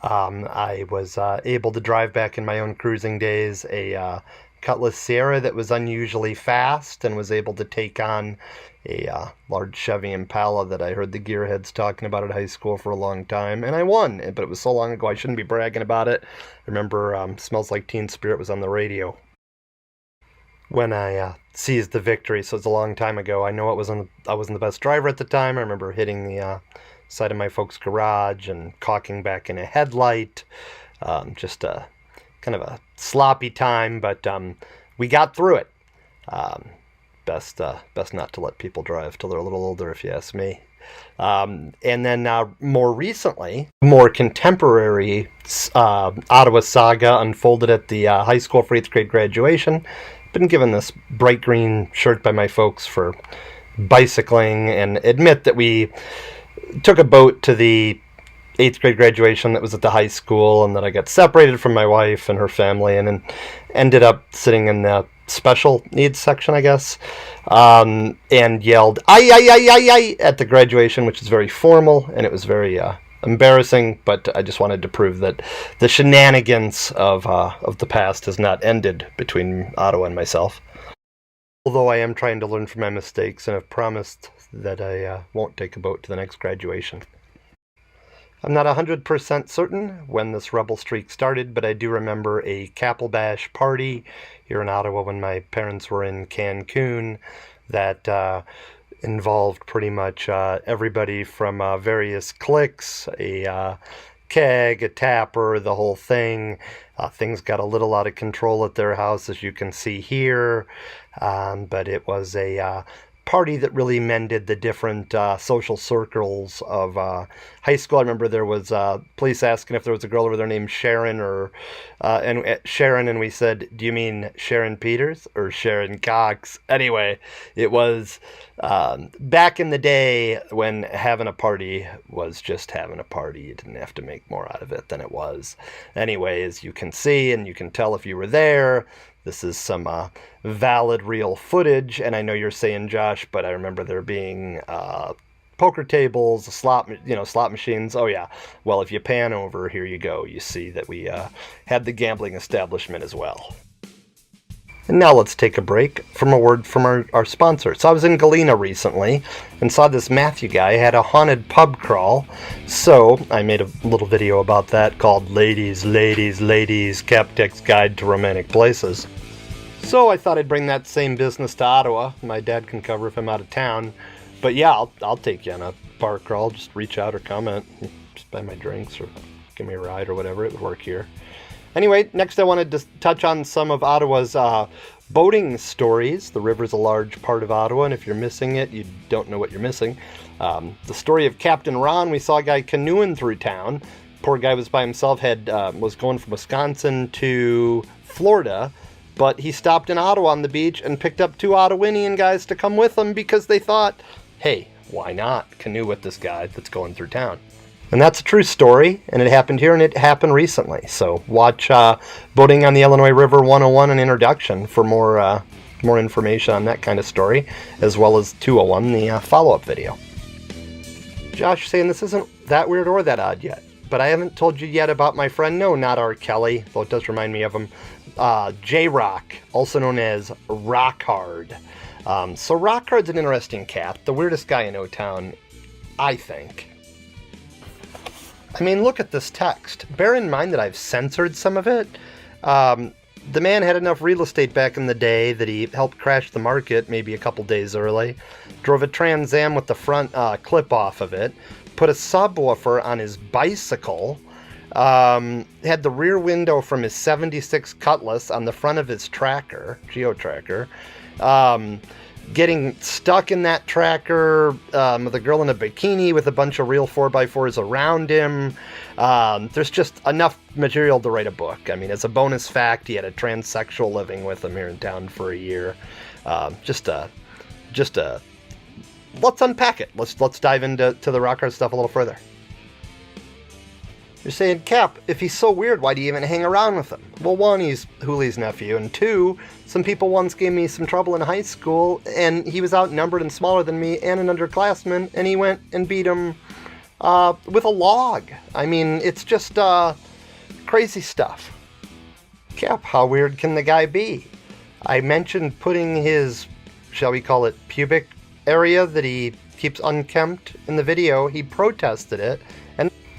I was able to drive back in my own cruising days a Cutlass Sierra that was unusually fast and was able to take on a large Chevy Impala that I heard the gearheads talking about at high school for a long time, and I won, but it was so long ago I shouldn't be bragging about it. I remember Smells Like Teen Spirit was on the radio when I seized the victory, so it's a long time ago. I know I wasn't the best driver at the time. I remember hitting the side of my folks' garage and caulking back in a headlight. Just a kind of a sloppy time, but we got through it. Best not to let people drive till they're a little older, if you ask me. And then more recently, more contemporary Ottawa saga unfolded at the high school for 8th grade graduation. Been given this bright green shirt by my folks for bicycling, and admit that we took a boat to the 8th grade graduation that was at the high school, and that I got separated from my wife and her family, and then ended up sitting in the special needs section, I guess, and yelled "ay" at the graduation, which is very formal, and it was very embarrassing, but I just wanted to prove that the shenanigans of the past has not ended between Ottawa and myself. Although I am trying to learn from my mistakes and have promised that I won't take a boat to the next graduation. I'm not 100% certain when this rebel streak started, but I do remember a Capple Bash party here in Ottawa when my parents were in Cancun that involved pretty much everybody from various cliques, a keg, a tapper, the whole thing. Things got a little out of control at their house, as you can see here, but it was a party that really mended the different social circles of high school. I remember there was police asking if there was a girl over there named Sharon and we said, "Do you mean Sharon Peters or Sharon Cox?" Anyway, it was back in the day when having a party was just having a party. You didn't have to make more out of it than it was. Anyway, as you can see, and you can tell if you were there, this is some valid, real footage, and I know you're saying, Josh, but I remember there being poker tables, slot machines. Oh yeah. Well, if you pan over, here you go. You see that we had the gambling establishment as well. And now let's take a break from a word from our sponsor. So I was in Galena recently and saw this Matthew guy had a haunted pub crawl. So I made a little video about that called Ladies, Ladies, Ladies, Kapp Tech's Guide to Romantic Places. So I thought I'd bring that same business to Ottawa. My dad can cover if I'm out of town. But yeah, I'll take you on a bar crawl. Just reach out or comment. Just buy my drinks or give me a ride or whatever. It would work here. Anyway, next I wanted to touch on some of Ottawa's boating stories. The river's a large part of Ottawa, and if you're missing it, you don't know what you're missing. The story of Captain Ron, we saw a guy canoeing through town. Poor guy was by himself, was going from Wisconsin to Florida, but he stopped in Ottawa on the beach and picked up 2 Ottawinian guys to come with him because they thought, hey, why not canoe with this guy that's going through town? And that's a true story, and it happened here, and it happened recently. So watch Boating on the Illinois River 101, an introduction, for more information on that kind of story, as well as 201, the follow-up video. Josh saying this isn't that weird or that odd yet, but I haven't told you yet about my friend, no, not R. Kelly, though it does remind me of him, J-Rock, also known as Rock Hard. So Rock Hard's an interesting cat, the weirdest guy in O-Town, I think. I mean, look at this text. Bear in mind that I've censored some of it. The man had enough real estate back in the day that he helped crash the market maybe a couple days early, drove a Trans Am with the front clip off of it, put a subwoofer on his bicycle, had the rear window from his 76 Cutlass on the front of his tracker, geo-tracker, getting stuck in that tracker with a girl in a bikini with a bunch of real 4x4s around him. There's just enough material to write a book. I mean, as a bonus fact, he had a transsexual living with him here in town for a year. Let's unpack it. Let's dive into the rock hard stuff a little further. You're saying, Cap, if he's so weird, why do you even hang around with him? Well, one, he's Hooley's nephew, and two, some people once gave me some trouble in high school, and he was outnumbered and smaller than me and an underclassman, and he went and beat him with a log. I mean, it's just crazy stuff. Cap, how weird can the guy be? I mentioned putting his, shall we call it, pubic area that he keeps unkempt in the video. He protested it,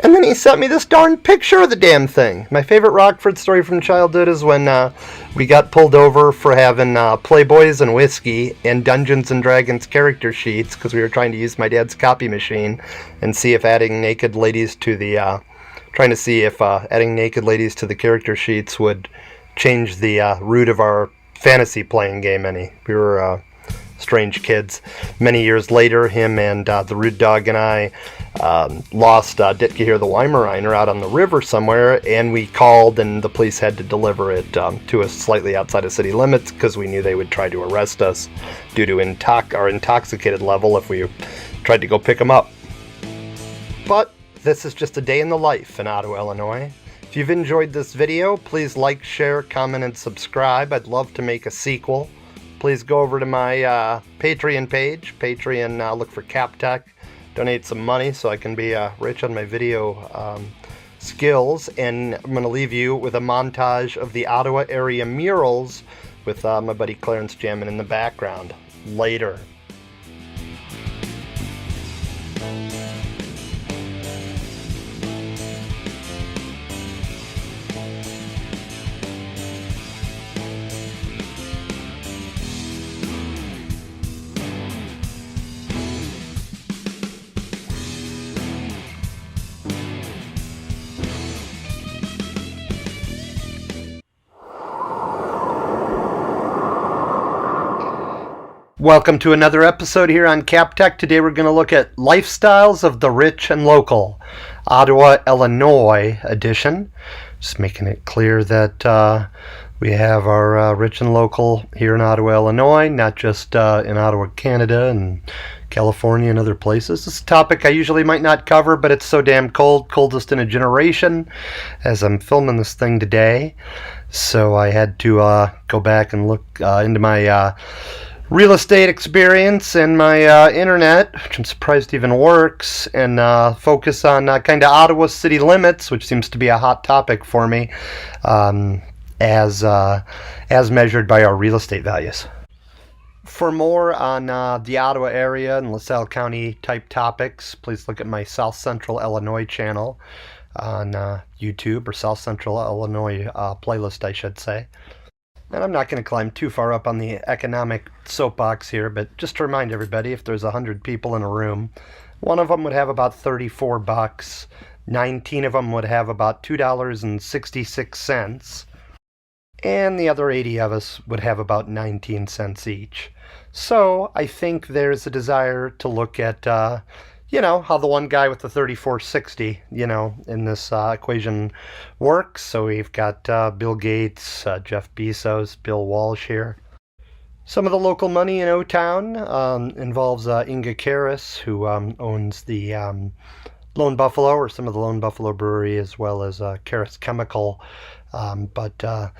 and then he sent me this darn picture of the damn thing. My favorite Rockford story from childhood is when we got pulled over for having Playboys and whiskey and Dungeons and Dragons character sheets because we were trying to use my dad's copy machine and see if adding naked ladies to the adding naked ladies to the character sheets would change the root of our fantasy playing game any. We were strange kids. Many years later, him and the Rude Dog and I lost Ditke the Weimaraner out on the river somewhere, and we called, and the police had to deliver it to us slightly outside of city limits because we knew they would try to arrest us due to our intoxicated level if we tried to go pick them up. But this is just a day in the life in Ottawa, Illinois. If you've enjoyed this video, please like, share, comment, and subscribe. I'd love to make a sequel. Please go over to my Patreon page. Patreon, look for Kapp Tech. Donate some money so I can be rich on my video skills. And I'm going to leave you with a montage of the Ottawa area murals with my buddy Clarence jamming in the background. Later. Welcome to another episode here on Kapp Tech. Today we're going to look at lifestyles of the rich and local, Ottawa, Illinois edition. Just making it clear that we have our rich and local here in Ottawa, Illinois, not just in Ottawa, Canada and California and other places. This is a topic I usually might not cover, but it's so damn cold, coldest in a generation, as I'm filming this thing today. So I had to go back and look into my real estate experience and my internet, which I'm surprised even works, and focus on kind of Ottawa city limits, which seems to be a hot topic for me, as measured by our real estate values. For more on the Ottawa area and LaSalle County type topics, please look at my South Central Illinois channel on YouTube, or South Central Illinois playlist, I should say. And I'm not going to climb too far up on the economic soapbox here, but just to remind everybody, if there's 100 people in a room, one of them would have about $34, 19 of them would have about $2.66, and the other 80 of us would have about 19 cents each. So I think there's a desire to look at how the one guy with the 3460, in this equation works. So we've got Bill Gates, Jeff Bezos, Bill Walsh here. Some of the local money in O-Town involves Inga Karas, who owns the Lone Buffalo, or some of the Lone Buffalo Brewery, as well as Karas Chemical. But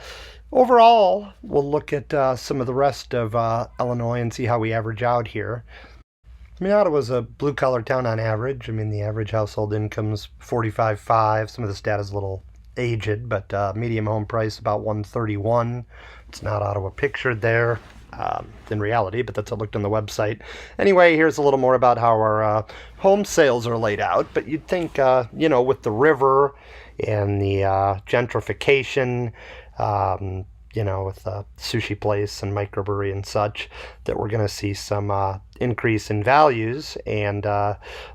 overall, we'll look at some of the rest of Illinois and see how we average out here. I mean, Ottawa's a blue-collar town on average. I mean, the average household income's $45,500. Some of this data's a little aged, but medium home price about $131,000. It's not Ottawa pictured there in reality, but that's what I looked on the website. Anyway, here's a little more about how our home sales are laid out. But you'd think, with the river and the gentrification, with the sushi place and microbrewery and such, that we're going to see some increase in values. And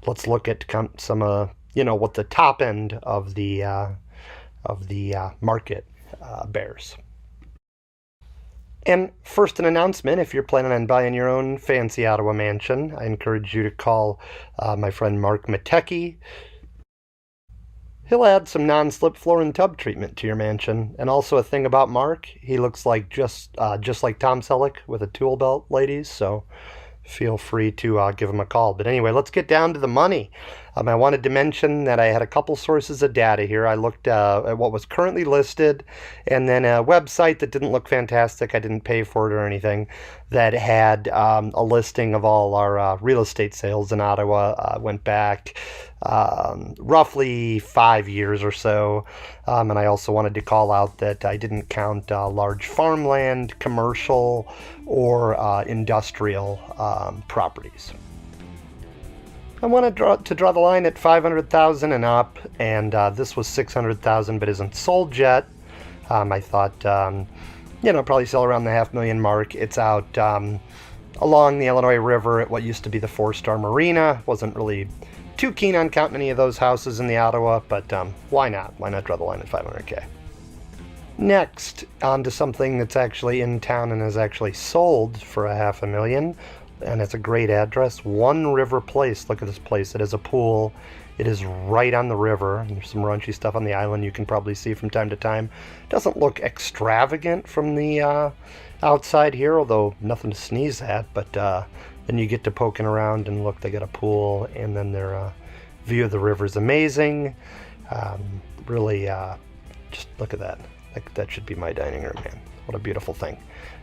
let's look at some what the top end of the market bears. And first, an announcement: if you're planning on buying your own fancy Ottawa mansion, I encourage you to call my friend Mark Matecki. He'll add some non-slip floor and tub treatment to your mansion. And also a thing about Mark, he looks like just like Tom Selleck with a tool belt, ladies. So feel free to give them a call. But anyway, let's get down to the money. I wanted to mention that I had a couple sources of data here. I looked at what was currently listed, and then a website that didn't look fantastic, I didn't pay for it or anything, that had a listing of all our real estate sales in Ottawa. Went back roughly 5 years or so. And I also wanted to call out that I didn't count large farmland, commercial, or industrial properties. I want to draw the line at 500,000 and up, and this was 600,000 but isn't sold yet. I thought, probably sell around the $500,000 mark. It's out along the Illinois River at what used to be the 4-Star Marina. Wasn't really too keen on counting any of those houses in the Ottawa, but why not? Why not draw the line at 500K? Next, on to something that's actually in town and is actually sold for $500,000. And it's a great address, One River Place. Look at this place. It has a pool. It is right on the river. There's some raunchy stuff on the island you can probably see from time to time. Doesn't look extravagant from the outside here, although nothing to sneeze at. But then you get to poking around and look, they got a pool, and then their view of the river is amazing. Really, just look at that. That should be my dining room, man. What a beautiful thing.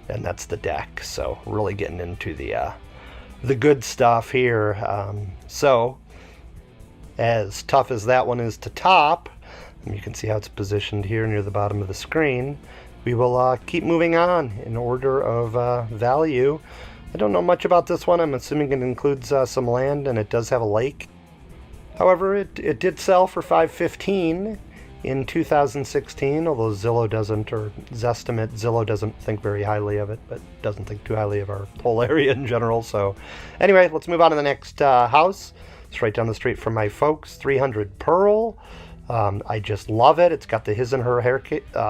And that's the deck. So really getting into the good stuff here. So as tough as that one is to top, and you can see how it's positioned here near the bottom of the screen, we will keep moving on in order of value. I don't know much about this one. I'm assuming it includes some land, and it does have a lake. However, it did sell for $515 in 2016, although Zillow doesn't, or Zestimate, Zillow doesn't think very highly of it, but doesn't think too highly of our whole area in general. So anyway, let's move on to the next house. It's right down the street from my folks, 300 Pearl. I just love it. It's got the his and her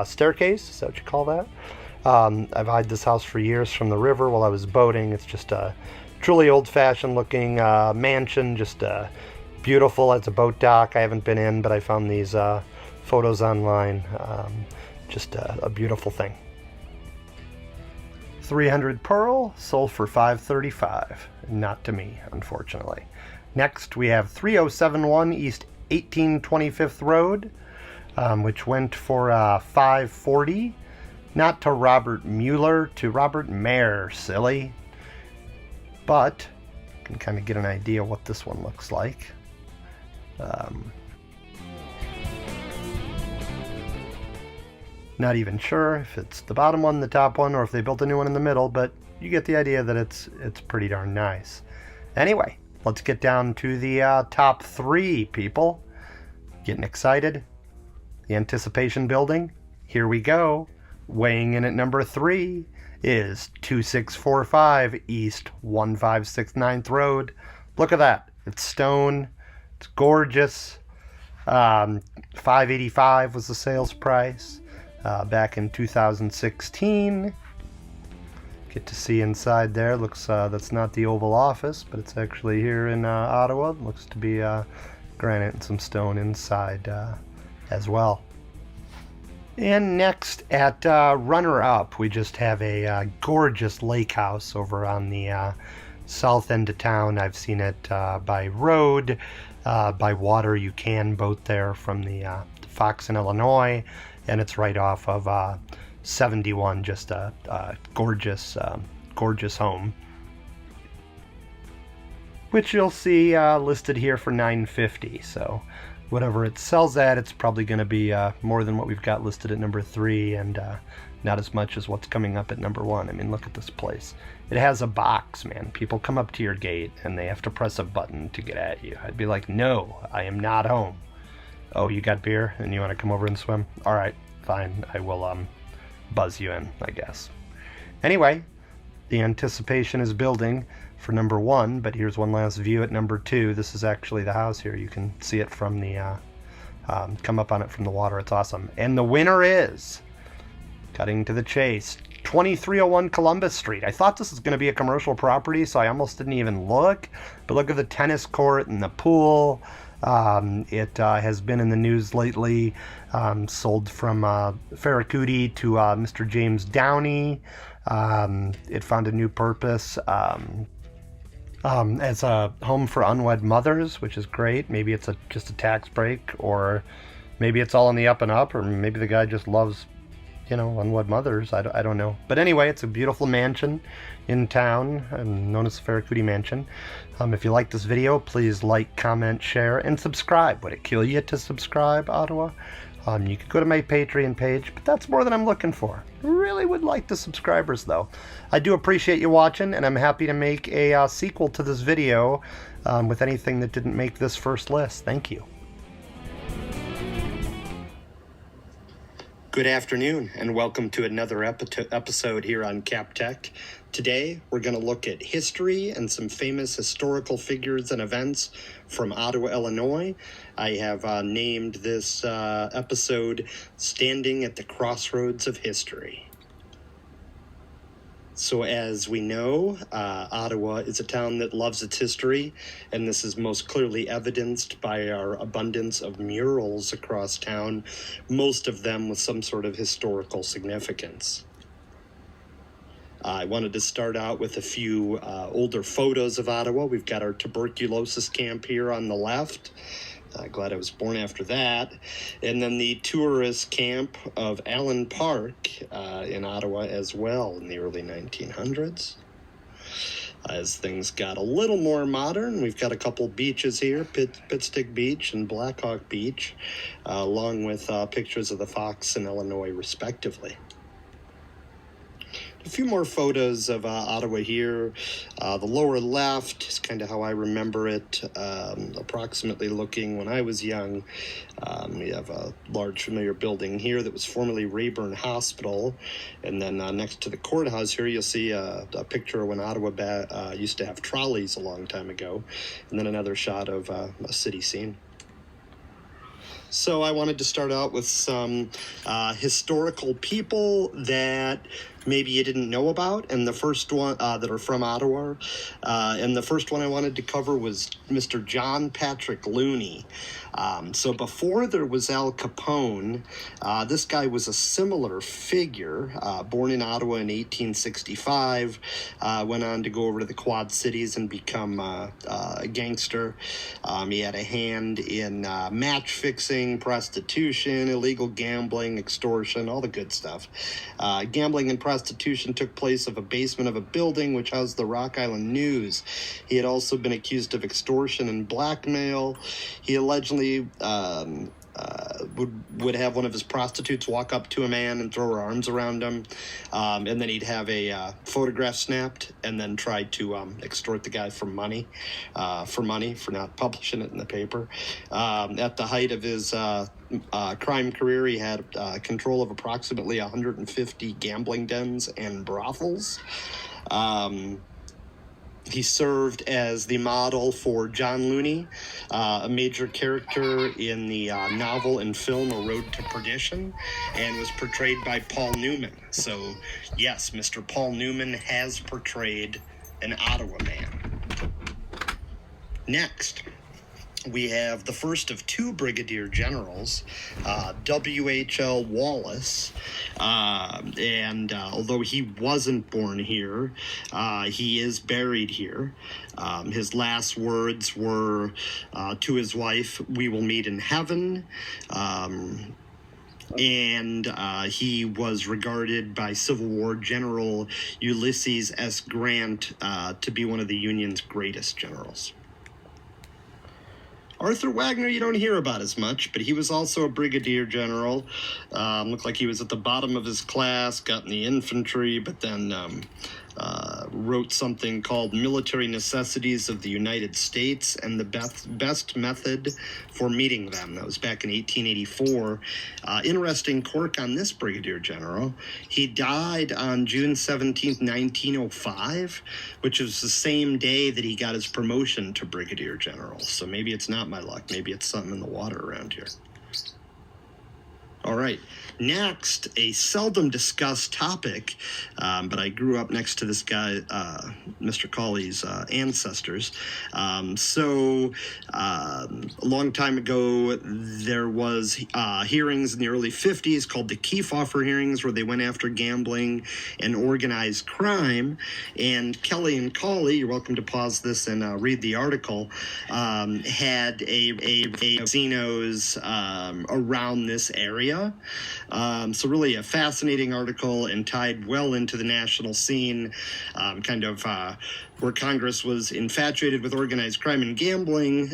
staircase. Is that what you call that? I've eyed this house for years from the river while I was boating. It's just a truly old-fashioned looking mansion, just beautiful. It's a boat dock. I haven't been in, but I found these photos online. Just a beautiful thing. 300 Pearl sold for $535. Not to me, unfortunately. Next, we have 3071 East 1825th Road, which went for $540. Not to Robert Mueller, to Robert Mayer, silly. But you can kind of get an idea what this one looks like. Not even sure if it's the bottom one, the top one, or if they built a new one in the middle, but you get the idea that it's pretty darn nice. Anyway, let's get down to the top three, people. Getting excited? The anticipation building? Here we go. Weighing in at number 3 is 2645 East 1569th Road. Look at that. It's stone. It's gorgeous. $585 was the sales price back in 2016. Get to see inside there. Looks that's not the Oval Office, but it's actually here in Ottawa. Looks to be granite and some stone inside as well. And next at runner-up, we just have a gorgeous lake house over on the south end of town. I've seen it by road, by water. You can boat there from the Fox in Illinois, and it's right off of 71. Just a gorgeous, gorgeous home, which you'll see listed here for $950. So whatever it sells at, it's probably going to be more than what we've got listed at number 3, and not as much as what's coming up at number 1. I mean, look at this place. It has a box, man. People come up to your gate and they have to press a button to get at you. I'd be like, no, I am not home. Oh, you got beer and you want to come over and swim? All right, fine. I will buzz you in, I guess. Anyway, the anticipation is building for number 1, but here's one last view at number 2. This is actually the house here. You can see it from the come up on it from the water. It's awesome. And the winner is, cutting to the chase, 2301 Columbus Street. I thought this was going to be a commercial property, so I almost didn't even look. But look at the tennis court and the pool. It has been in the news lately. Sold from Farracuti to Mr. James Downey. It found a new purpose. as a home for unwed mothers, which is great. Maybe it's just a tax break, or maybe it's all on the up and up, or maybe the guy just loves, unwed mothers. I don't know. But anyway, it's a beautiful mansion in town, known as the Farracuti Mansion. If you like this video, please like, comment, share, and subscribe. Would it kill you to subscribe, Ottawa? You could go to my Patreon page, but that's more than I'm looking for. Really would like the subscribers, though. I do appreciate you watching, and I'm happy to make a sequel to this video with anything that didn't make this first list. Thank you. Good afternoon, and welcome to another episode here on Kapp Tech. Today, we're going to look at history and some famous historical figures and events from Ottawa, Illinois. I have named this episode Standing at the Crossroads of History. So as we know, Ottawa is a town that loves its history, and this is most clearly evidenced by our abundance of murals across town, most of them with some sort of historical significance. I wanted to start out with a few older photos of Ottawa. We've got our tuberculosis camp here on the left. Glad I was born after that. And then the tourist camp of Allen Park in Ottawa as well in the early 1900s. As things got a little more modern, we've got a couple beaches here, Pitstick Beach and Blackhawk Beach, along with pictures of the Fox and Illinois, respectively. A few more photos of Ottawa here. The lower left is kind of how I remember it, approximately looking when I was young. We have a large familiar building here that was formerly Rayburn Hospital. And then next to the courthouse here, you'll see a picture of when Ottawa used to have trolleys a long time ago. And then another shot of a city scene. So I wanted to start out with some historical people that maybe you didn't know about, and the first one that are from Ottawa. And the first one I wanted to cover was Mr. John Patrick Looney. So before there was Al Capone, this guy was a similar figure, born in Ottawa in 1865, went on to go over to the Quad Cities and become a gangster. He had a hand in match fixing, prostitution, illegal gambling, extortion, all the good stuff. Gambling and prostitution took place of a basement of a building which housed the Rock Island News. He had also been accused of extortion and blackmail. He allegedly would have one of his prostitutes walk up to a man and throw her arms around him, and then he'd have a photograph snapped and then try to extort the guy for money for not publishing it in the paper. At the height of his crime career, he had control of approximately 150 gambling dens and brothels. He served as the model for John Looney, a major character in the novel and film A Road to Perdition, and was portrayed by Paul Newman. So, yes, Mr. Paul Newman has portrayed an Ottawa man. Next, we have the first of two brigadier generals, W.H.L. Wallace, and although he wasn't born here, he is buried here. His last words were to his wife, "We will meet in heaven." And he was regarded by Civil War General Ulysses S. Grant to be one of the Union's greatest generals. Arthur Wagner you don't hear about as much, but he was also a brigadier general. Looked like he was at the bottom of his class, got in the infantry, but then wrote something called Military Necessities of the United States and the Best Method for Meeting Them. That was back in 1884. Interesting quirk on this brigadier general. He died on June 17th, 1905, which was the same day that he got his promotion to brigadier general. So maybe it's not my luck. Maybe it's something in the water around here. All right. Next, a seldom discussed topic, but I grew up next to this guy, Mr. Cawley's ancestors. A long time ago, there was hearings in the early 50s called the Kefauver hearings, where they went after gambling and organized crime. And Kelly and Cawley, you're welcome to pause this and read the article, had a casinos around this area. So really a fascinating article and tied well into the national scene, where Congress was infatuated with organized crime and gambling.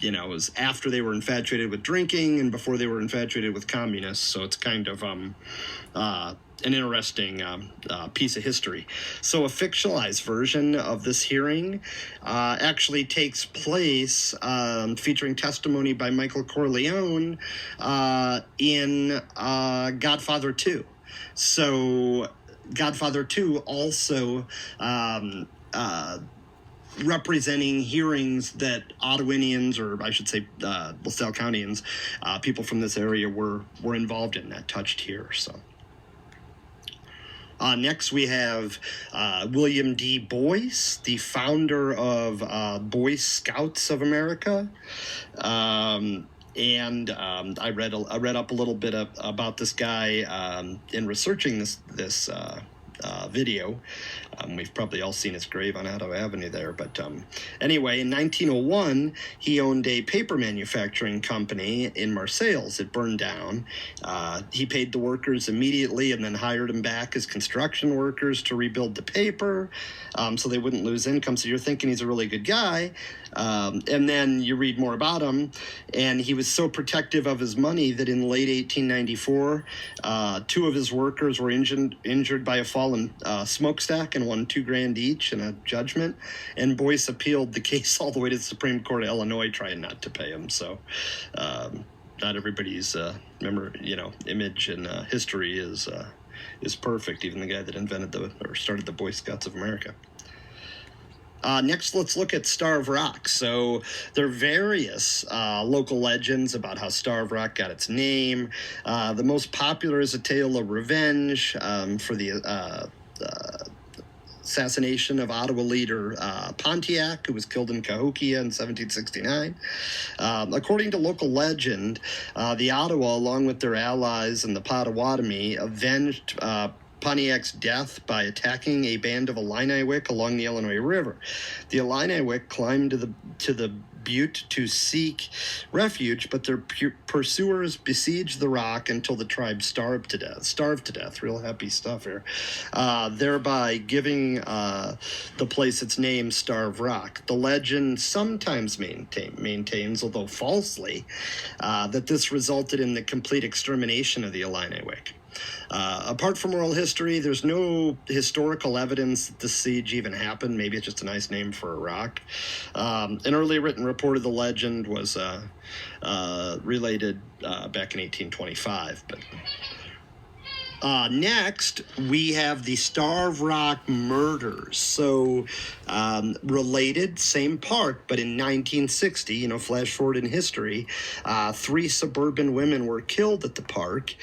It was after they were infatuated with drinking and before they were infatuated with communists. So it's kind of an interesting piece of history. So a fictionalized version of this hearing actually takes place featuring testimony by Michael Corleone in Godfather 2. So Godfather 2 also representing hearings that Ottawinians, or I should say LaSalle Countyans, people from this area were involved in, that touched here. So next we have William D. Boyce, the founder of Boy Scouts of America. I read up a little bit about this guy in researching this video. We've probably all seen his grave on Ottawa Avenue there. But anyway, in 1901, he owned a paper manufacturing company in Marseilles. It burned down. He paid the workers immediately and then hired them back as construction workers to rebuild the paper so they wouldn't lose income. So you're thinking he's a really good guy. And then you read more about him, and he was so protective of his money that in late 1894, two of his workers were injured by a fallen smokestack and won $2,000 each in a judgment. And Boyce appealed the case all the way to the Supreme Court of Illinois, trying not to pay him. So not everybody's image and history is perfect. Even the guy that invented started the Boy Scouts of America. Next, let's look at Starved Rock. So there are various local legends about how Starved Rock got its name. The most popular is a tale of revenge for the assassination of Ottawa leader Pontiac, who was killed in Cahokia in 1769. According to local legend, the Ottawa, along with their allies and the Ottawinian, avenged Pontiac's death by attacking a band of Illiniwek along the Illinois River. The Illiniwek climbed to the butte to seek refuge, but their pursuers besieged the rock until the tribe starved to death. Real happy stuff here. Thereby giving the place its name, Starved Rock. The legend sometimes maintains, although falsely, that this resulted in the complete extermination of the Illiniwek. Apart from oral history, there's no historical evidence that the siege even happened. Maybe it's just a nice name for a rock. An early written report of the legend was related back in 1825. But next, we have the Starved Rock murders. So related, same park, but in 1960, flash forward in history, 3 suburban women were killed at the park.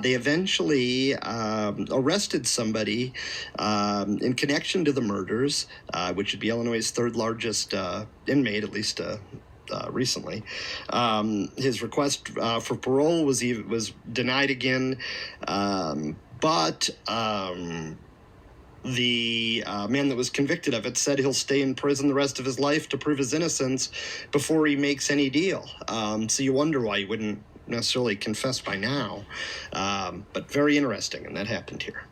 They eventually arrested somebody in connection to the murders, which would be Illinois' third largest inmate, at least recently. His request for parole was denied again, but the man that was convicted of it said he'll stay in prison the rest of his life to prove his innocence before he makes any deal. So you wonder why he wouldn't necessarily confess by now, but very interesting, and that happened here.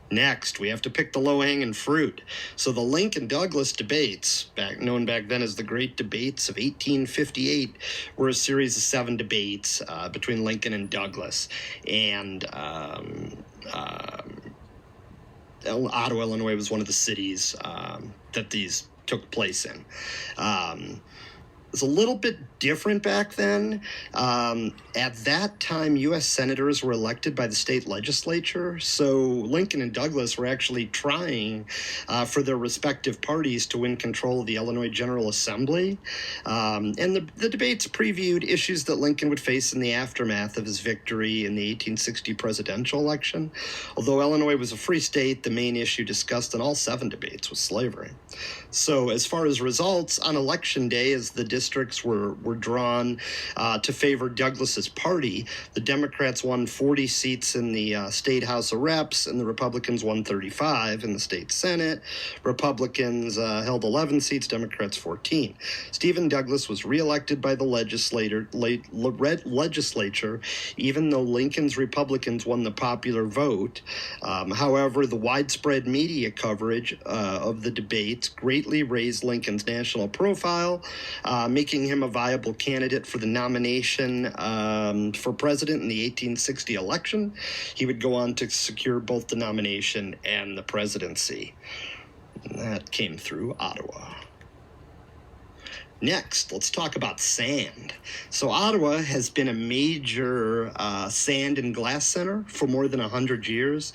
Next, we have to pick the low-hanging fruit. So the Lincoln-Douglas debates, known back then as the Great Debates of 1858, were a series of 7 debates between Lincoln and Douglas. And Ottawa, Illinois was one of the cities that these took place in. was a little bit different back then. At that time, U.S. senators were elected by the state legislature, so Lincoln and Douglas were actually trying for their respective parties to win control of the Illinois General Assembly. And the debates previewed issues that Lincoln would face in the aftermath of his victory in the 1860 presidential election. Although Illinois was a free state, the main issue discussed in all 7 debates was slavery. So as far as results, on Election Day, as the districts were drawn to favor Douglas's party, the Democrats won 40 seats in the State House of Reps, and the Republicans won 35 in the State Senate. Republicans held 11 seats, Democrats 14. Stephen Douglas was reelected by the legislature, even though Lincoln's Republicans won the popular vote. However, the widespread media coverage of the debates greatly raised Lincoln's national profile, making him a viable candidate for the nomination for president in the 1860 election. He would go on to secure both the nomination and the presidency. And that came through Ottawa. Next, let's talk about sand. So Ottawa has been a major sand and glass center for more than 100 years.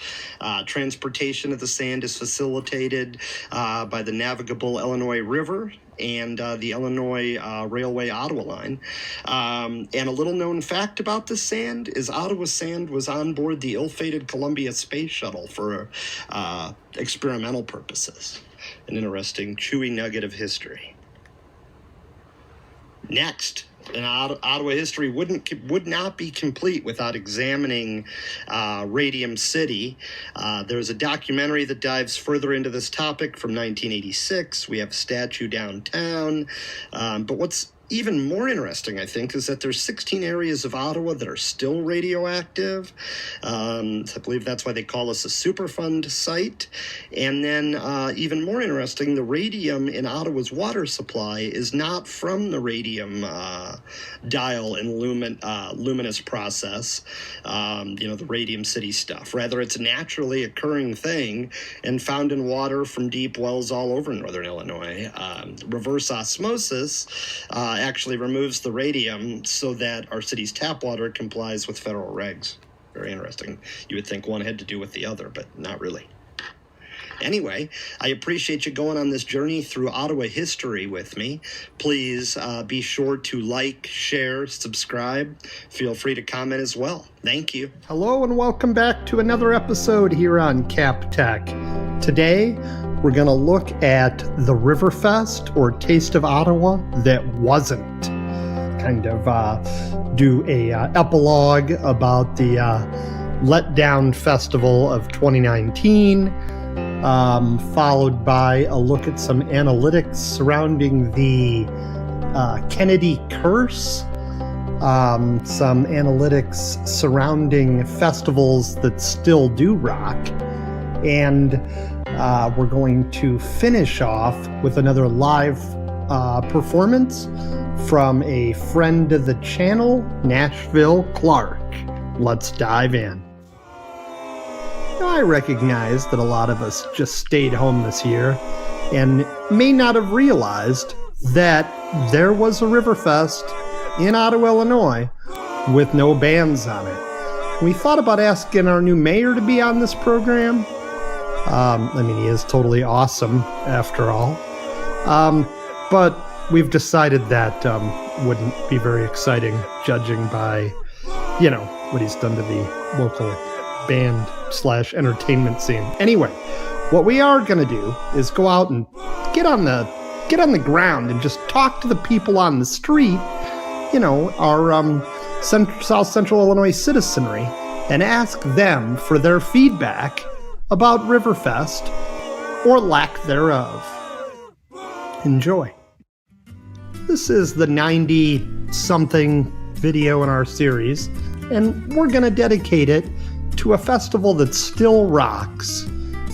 Transportation of the sand is facilitated by the navigable Illinois River and the Illinois Railway Ottawa line. And a little known fact about this sand is Ottawa sand was on board the ill-fated Columbia Space Shuttle for experimental purposes. An interesting chewy nugget of history. Next, Ottawa history would not be complete without examining Radium City. There's a documentary that dives further into this topic from 1986. We have a statue downtown. But what's even more interesting, I think, is that there's 16 areas of Ottawa that are still radioactive. I believe that's why they call us a Superfund site. And then even more interesting, the radium in Ottawa's water supply is not from the radium dial and luminous process, the Radium City stuff. Rather, it's a naturally occurring thing and found in water from deep wells all over northern Illinois. Reverse osmosis actually removes the radium so that our city's tap water complies with federal regs. Very interesting. You would think one had to do with the other, but not really. Anyway, I appreciate you going on this journey through Ottawa history with me. Please be sure to like, share, subscribe. Feel free to comment as well. Thank you. Hello and welcome back to another episode here on Kapp Tech. Today, we're going to look at the Riverfest, or Taste of Ottawa, that wasn't. Kind of do a epilogue about the Letdown Festival of 2019, followed by a look at some analytics surrounding the Kennedy curse, some analytics surrounding festivals that still do rock, and we're going to finish off with another live performance from a friend of the channel, Nashville Clark. Let's dive in. Now, I recognize that a lot of us just stayed home this year and may not have realized that there was a Riverfest in Ottawa, Illinois, with no bands on it. We thought about asking our new mayor to be on this program. He is totally awesome, after all. But we've decided that wouldn't be very exciting, judging by, what he's done to the local band/entertainment scene. Anyway, what we are going to do is go out and get on the ground and just talk to the people on the street, our South Central Illinois citizenry, and ask them for their feedback about Riverfest, or lack thereof. Enjoy. This is the 90-something video in our series, and we're going to dedicate it to a festival that still rocks,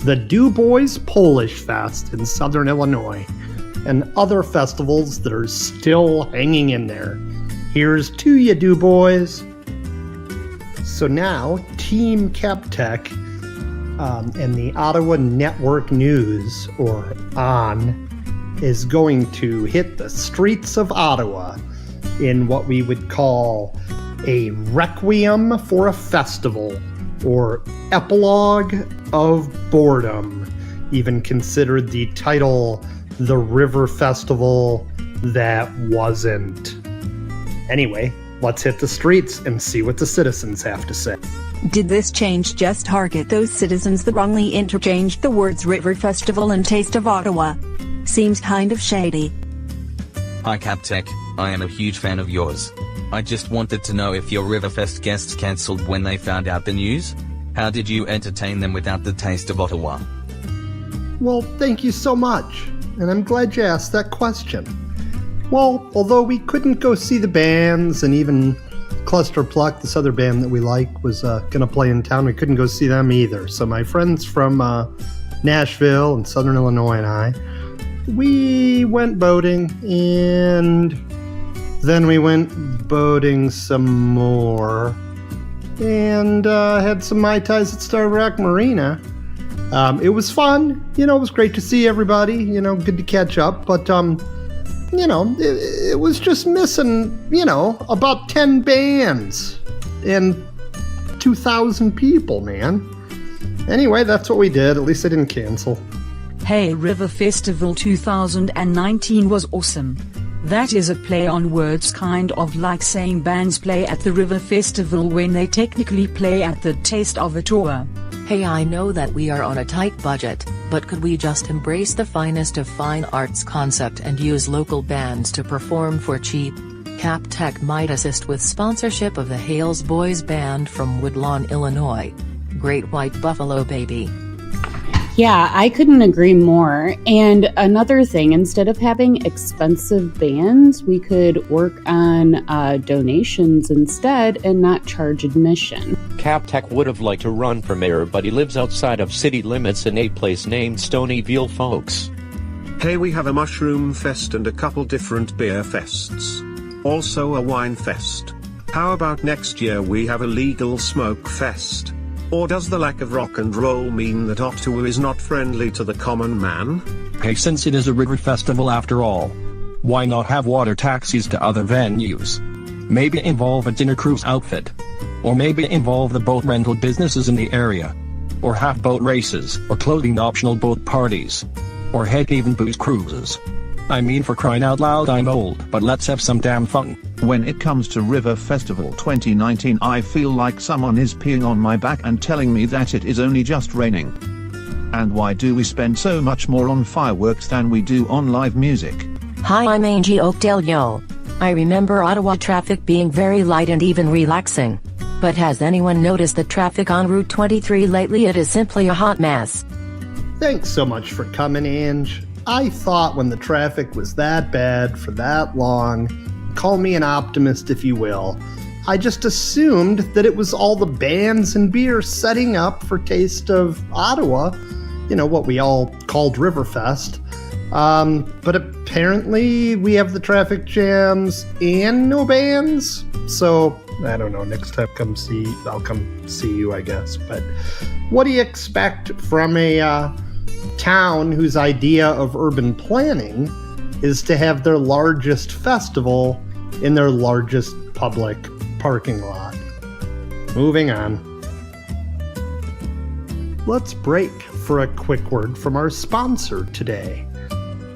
the Du Bois Polish Fest in Southern Illinois, and other festivals that are still hanging in there. Here's to you, Du Bois. So now, Team Kapp Tech and the Ottawa Network News, or ON, is going to hit the streets of Ottawa in what we would call a requiem for a festival, or epilogue of boredom, even considered the title The River Festival That Wasn't. Anyway, let's hit the streets and see what the citizens have to say.
Did this change just target those citizens that wrongly interchanged the words River Festival and Taste of Ottawa? Seems kind of shady.
Hi Kapp Tech, I am a huge fan of yours. I just wanted to know if your Riverfest guests cancelled when they found out the news? How did you entertain them without the Taste of Ottawa?
Well, thank you so much, and I'm glad you asked that question. Well, although we couldn't go see the bands, and even Cluster Pluck, this other band that we like, was going to play in town, we couldn't go see them either. So my friends from Nashville and Southern Illinois and I, we went boating, and then we went boating some more, and had some Mai Tais at Star Rock Marina. It was fun, it was great to see everybody, good to catch up, but, it was just missing, about 10 bands and 2,000 people, man. Anyway, that's what we did. At least I didn't cancel.
Hey, River Festival 2019 was awesome. That is a play on words, kind of like saying bands play at the River Festival when they technically play at the Taste of Ottawa.
Hey, I know that we are on a tight budget, but could we just embrace the finest of fine arts concept and use local bands to perform for cheap? Kapp Tech might assist with sponsorship of the Hales Boys Band from Woodlawn, Illinois. Great White Buffalo Baby.
Yeah, I couldn't agree more. And another thing, instead of having expensive bands, we could work on donations instead and not charge admission.
Kapp Tech would have liked to run for mayor, but he lives outside of city limits in a place named Stonyville, folks.
Hey, we have a mushroom fest and a couple different beer fests. Also a wine fest. How about next year we have a legal smoke fest? Or does the lack of rock and roll mean that Ottawa is not friendly to the common man?
Hey, since it is a river festival after all, why not have water taxis to other venues? Maybe involve a dinner cruise outfit. Or maybe involve the boat rental businesses in the area. Or have boat races, or clothing optional boat parties. Or heck, even booze cruises. I mean, for crying out loud, I'm old, but let's have some damn fun.
When it comes to River Festival 2019, I feel like someone is peeing on my back and telling me that it is only just raining. And why do we spend so much more on fireworks than we do on live music?
Hi, I'm Angie Oakdale. Yo. I remember Ottawa traffic being very light and even relaxing. But has anyone noticed the traffic on Route 23 lately? It is simply a hot mess.
Thanks so much for coming, Ange. I thought when the traffic was that bad for that long, call me an optimist if you will, I just assumed that it was all the bands and beer setting up for Taste of Ottawa, what we all called Riverfest. But apparently we have the traffic jams and no bands, so I don't know, next time I'll come see you, I guess. But what do you expect from a town whose idea of urban planning is to have their largest festival in their largest public parking lot? Moving on. Let's break for a quick word from our sponsor today.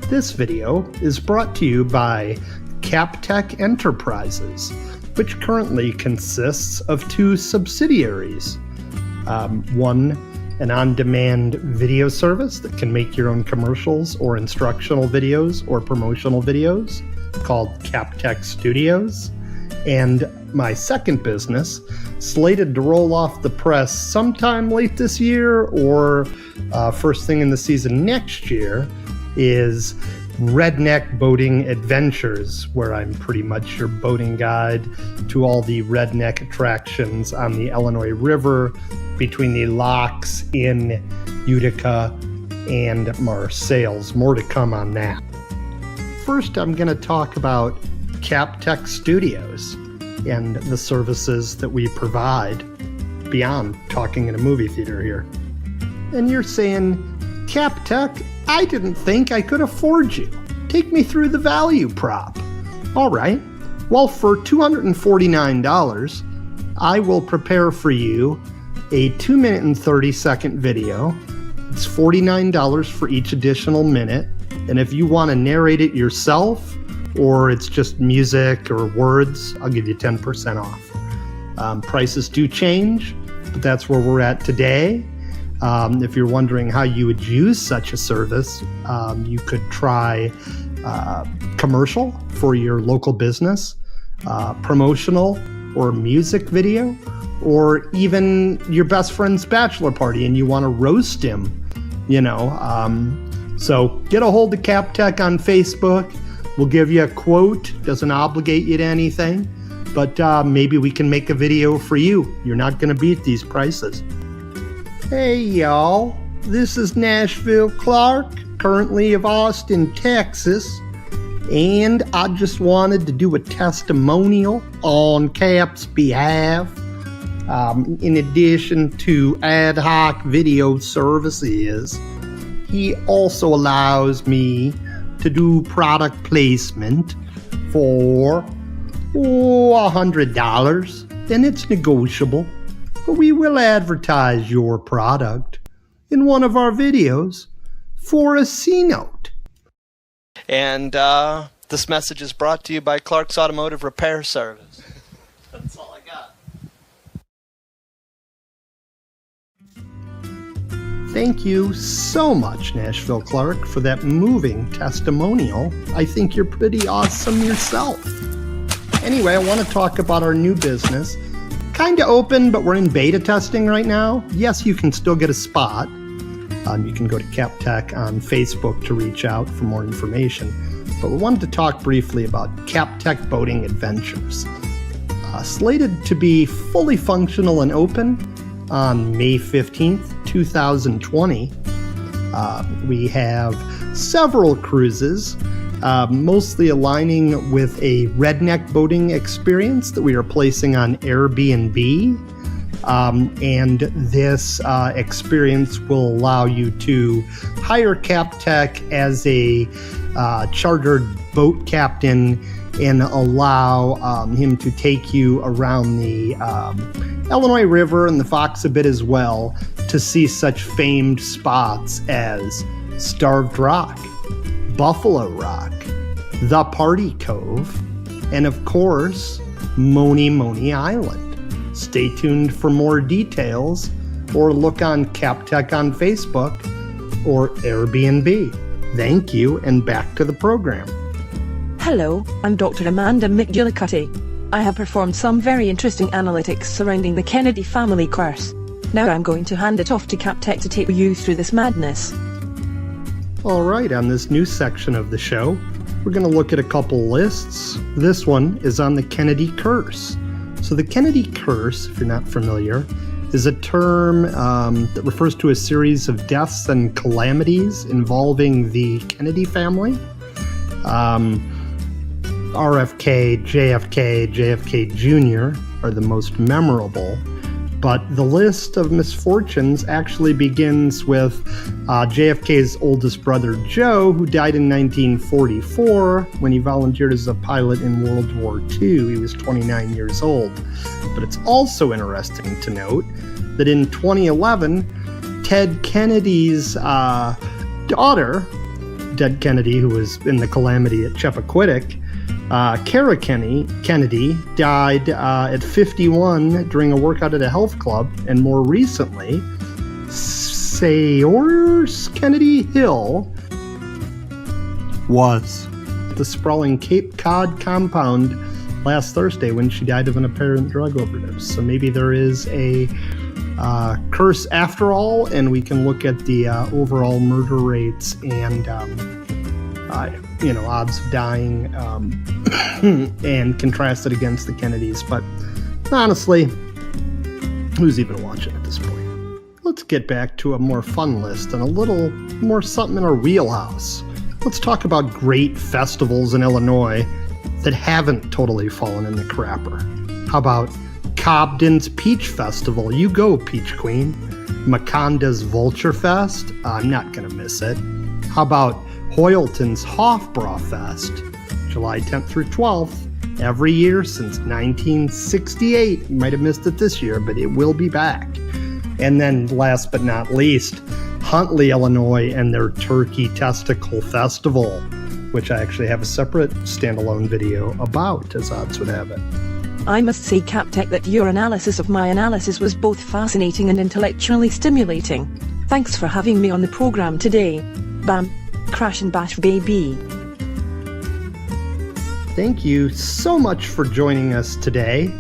This video is brought to you by Kapp Tech Enterprises, which currently consists of 2 subsidiaries. One, an on-demand video service that can make your own commercials or instructional videos or promotional videos called Kapp Tech Studios. And my second business, slated to roll off the press sometime late this year or first thing in the season next year, is Redneck Boating Adventures, where I'm pretty much your boating guide to all the redneck attractions on the Illinois River between the locks in Utica and Marseilles. More to come on that. First, I'm going to talk about Kapp Tech Studios and the services that we provide beyond talking in a movie theater here. And you're saying, Kapp Tech, I didn't think I could afford you. Take me through the value prop. All right. Well, for $249, I will prepare for you a 2-minute and 30-second video. It's $49 for each additional minute. And if you want to narrate it yourself, or it's just music or words, I'll give you 10% off. Prices do change, but that's where we're at today. If you're wondering how you would use such a service, you could try commercial for your local business, promotional or music video, or even your best friend's bachelor party and you want to roast him, So get a hold of Kapp Tech on Facebook. We'll give you a quote. Doesn't obligate you to anything, but maybe we can make a video for you. You're not going to beat these prices. Hey, y'all. This is Nashville Clark, currently of Austin, Texas. And I just wanted to do a testimonial on Kapp's behalf. In addition to ad hoc video services, he also allows me to do product placement for $100. And it's negotiable, but we will advertise your product in one of our videos for a C-note.
And this message is brought to you by Clark's Automotive Repair Service. That's all I got.
Thank you so much, Nashville Clark, for that moving testimonial. I think you're pretty awesome yourself. Anyway, I want to talk about our new business. Kind of open, but we're in beta testing right now. Yes, you can still get a spot. You can go to Kapp Tech on Facebook to reach out for more information. But we wanted to talk briefly about Kapp Tech Boating Adventures. Slated to be fully functional and open on May 15th, 2020. We have several cruises, mostly aligning with a redneck boating experience that we are placing on Airbnb. And this experience will allow you to hire Kapp Tech as a chartered boat captain and allow him to take you around the Illinois River and the Fox a bit as well to see such famed spots as Starved Rock, Buffalo Rock, The Party Cove, and of course, Monte Island. Stay tuned for more details or look on Kapp Tech on Facebook or Airbnb. Thank you, and back to the program.
Hello, I'm Dr. Amanda McGillicuddy. I have performed some very interesting analytics surrounding the Kennedy family curse. Now I'm going to hand it off to Kapp Tech to take you through this madness.
All right, on this new section of the show, we're going to look at a couple lists. This one is on the Kennedy curse. So the Kennedy curse, if you're not familiar, is a term that refers to a series of deaths and calamities involving the Kennedy family. RFK, JFK Jr. are the most memorable, but the list of misfortunes actually begins with JFK's oldest brother, Joe, who died in 1944 when he volunteered as a pilot in World War II. He was 29 years old. But it's also interesting to note that in 2011, Ted Kennedy's daughter, Ted Kennedy, who was in the calamity at Chappaquiddick, Kara Kennedy died at 51 during a workout at a health club, and more recently, Sayors Kennedy Hill was at the sprawling Cape Cod compound last Thursday when she died of an apparent drug overdose. So maybe there is a curse after all, and we can look at the overall murder rates and odds of dying and contrast it against the Kennedys. But honestly, who's even watching at this point? Let's get back to a more fun list and a little more something in our wheelhouse. Let's talk about great festivals in Illinois that haven't totally fallen in the crapper. How about Cobden's Peach Festival? You go, Peach Queen. Maconda's Vulture Fest? I'm not going to miss it. How about Hoyleton's Hofbraufest, July 10th through 12th, every year since 1968. You might have missed it this year, but it will be back. And then last but not least, Huntley, Illinois, and their Turkey Testicle Festival, which I actually have a separate standalone video about, as odds would have it.
I must say, Kapp Tech, that your analysis of my analysis was both fascinating and intellectually stimulating. Thanks for having me on the program today. Bam, crash and bash, baby.
Thank you so much for joining us today.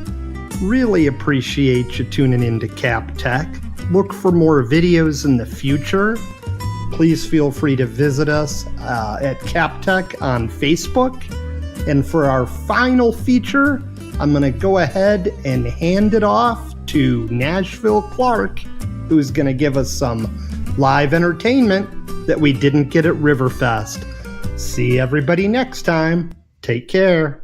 Really appreciate you tuning in to Kapp Tech. Look for more videos in the future. Please feel free to visit us at Kapp Tech on Facebook. And for our final feature, I'm going to go ahead and hand it off to Nashville Clark, who's going to give us some live entertainment that we didn't get at Riverfest. See everybody next time. Take care.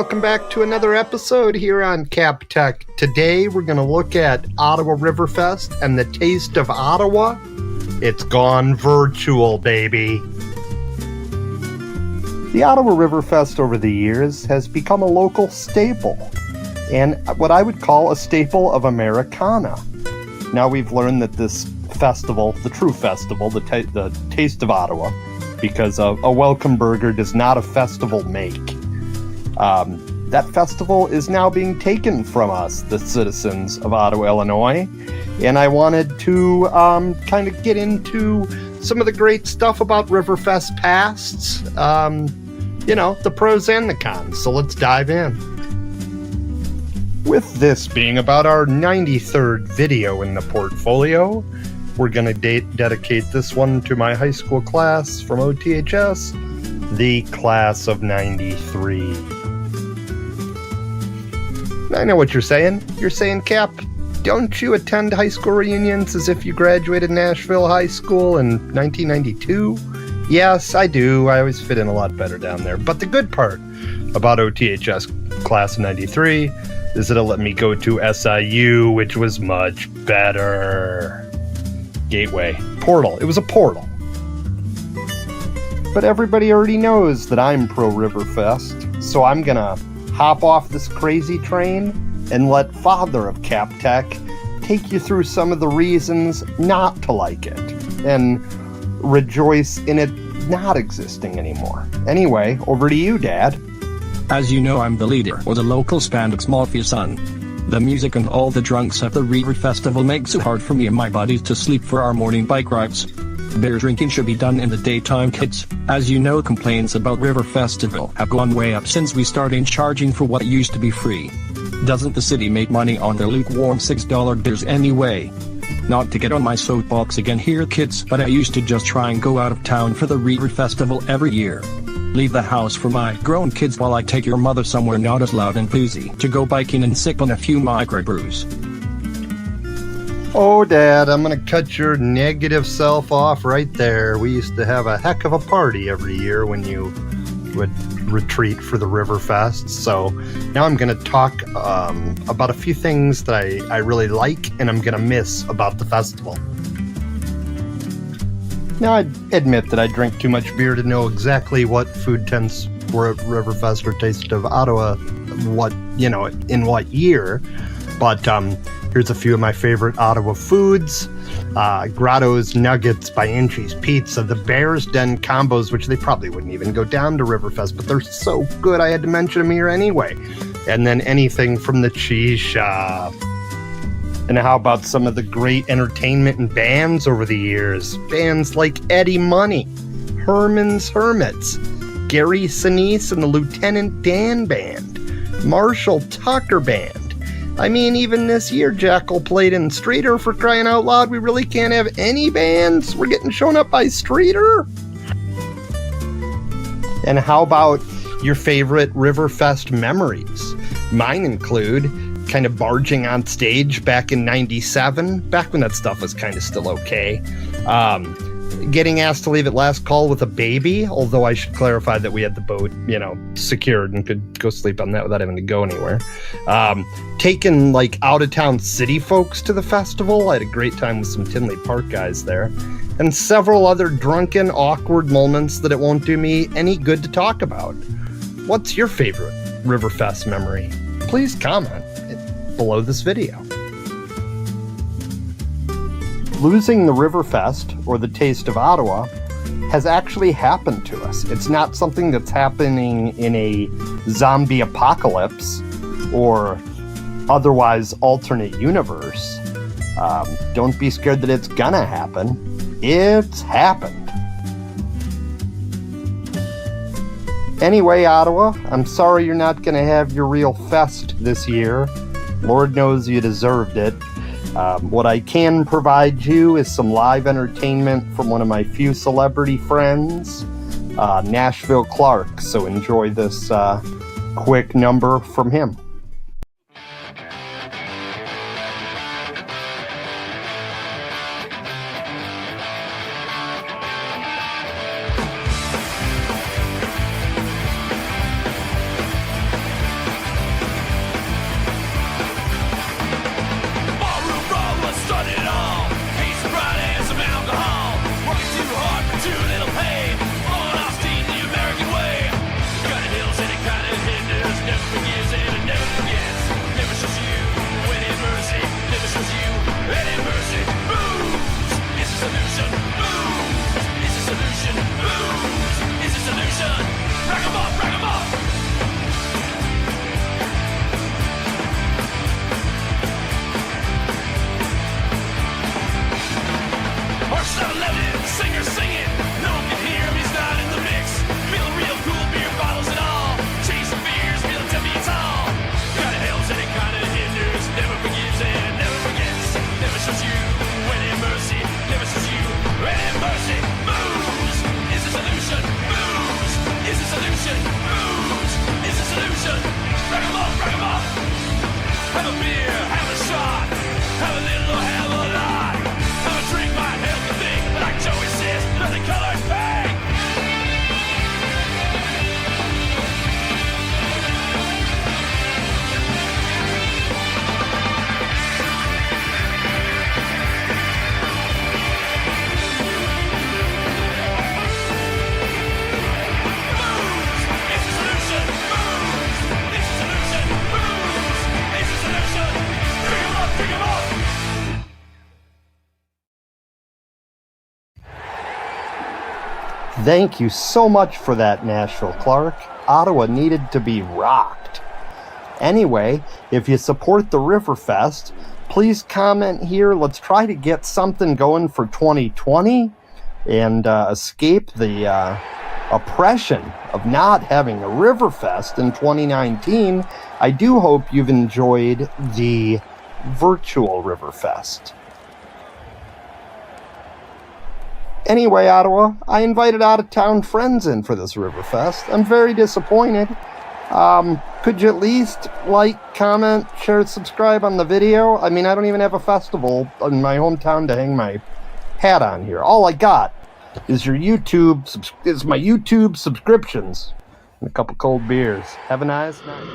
welcome back to another episode here on Kapp Tech. Today we're going to look at Ottawa Riverfest and the taste of Ottawa. It's gone virtual, baby. The Ottawa Riverfest over the years has become a local staple, and what I would call a staple of Americana. Now we've learned that this festival, the true festival, the Taste of Ottawa, because a welcome burger does not a festival make. That festival is now being taken from us, the citizens of Ottawa, Illinois, and I wanted to kind of get into some of the great stuff about Riverfest pasts, the pros and the cons, so let's dive in. With this being about our 93rd video in the portfolio, we're going to dedicate this one to my high school class from OTHS, the class of 93. I know what you're saying. You're saying, Cap, don't you attend high school reunions as if you graduated Nashville High School in 1992? Yes, I do. I always fit in a lot better down there. But the good part about OTHS class of 93 is that it let me go to SIU, which was much better. Gateway. Portal. It was a portal. But everybody already knows that I'm pro Riverfest, so I'm gonna hop off this crazy train and let Father of Kapp Tech take you through some of the reasons not to like it and rejoice in it not existing anymore. Anyway, over to you, Dad.
As you know, I'm the leader or the local Spandex Mafia son. The music and all the drunks at the River Festival makes it hard for me and my buddies to sleep for our morning bike rides. Beer drinking should be done in the daytime, kids. As you know, complaints about River Festival have gone way up since we started charging for what used to be free. Doesn't the city make money on their lukewarm $6 beers anyway? Not to get on my soapbox again here, kids, but I used to just try and go out of town for the River Festival every year. Leave the house for my grown kids while I take your mother somewhere not as loud and boozy to go biking and sip on a few microbrews.
Oh, Dad, I'm going to cut your negative self off right there. We used to have a heck of a party every year when you would retreat for the Riverfest. So now I'm going to talk about a few things that I really like and I'm going to miss about the festival. Now, I admit that I drink too much beer to know exactly what food tents were at Riverfest or Taste of Ottawa, in what year. But here's a few of my favorite Ottawa foods. Grotto's Nuggets by Inchie's Pizza, the Bear's Den combos, which they probably wouldn't even go down to Riverfest, but they're so good I had to mention them here anyway. And then anything from the Cheese Shop. And how about some of the great entertainment and bands over the years? Bands like Eddie Money, Herman's Hermits, Gary Sinise and the Lieutenant Dan Band, Marshall Tucker Band. I mean, even this year, Jackal played in Streeter, for crying out loud. We really can't have any bands? We're getting shown up by Streeter? And how about your favorite Riverfest memories? Mine include kind of barging on stage back in 97, back when that stuff was kind of still okay. Getting asked to leave at last call with a baby, although I should clarify that we had the boat, secured and could go sleep on that without having to go anywhere. Taking out-of-town city folks to the festival. I had a great time with some Tinley Park guys there. And several other drunken, awkward moments that it won't do me any good to talk about. What's your favorite Riverfest memory? Please comment below this video. Losing the Riverfest, or the Taste of Ottawa, has actually happened to us. It's not something that's happening in a zombie apocalypse or otherwise alternate universe. Don't be scared that it's gonna happen. It's happened. Anyway, Ottawa, I'm sorry you're not gonna have your real fest this year. Lord knows you deserved it. What I can provide you is some live entertainment from one of my few celebrity friends, Nashville Clark. So enjoy this quick number from him. Thank you so much for that, Nashville Clark. Ottawa needed to be rocked. Anyway, if you support the Riverfest, please comment here. Let's try to get something going for 2020 and escape the oppression of not having a Riverfest in 2019. I do hope you've enjoyed the virtual Riverfest. Anyway, Ottawa, I invited out-of-town friends in for this Riverfest. I'm very disappointed. Could you at least like, comment, share, subscribe on the video? I mean, I don't even have a festival in my hometown to hang my hat on here. All I got is my YouTube subscriptions and a couple cold beers. Have a nice night.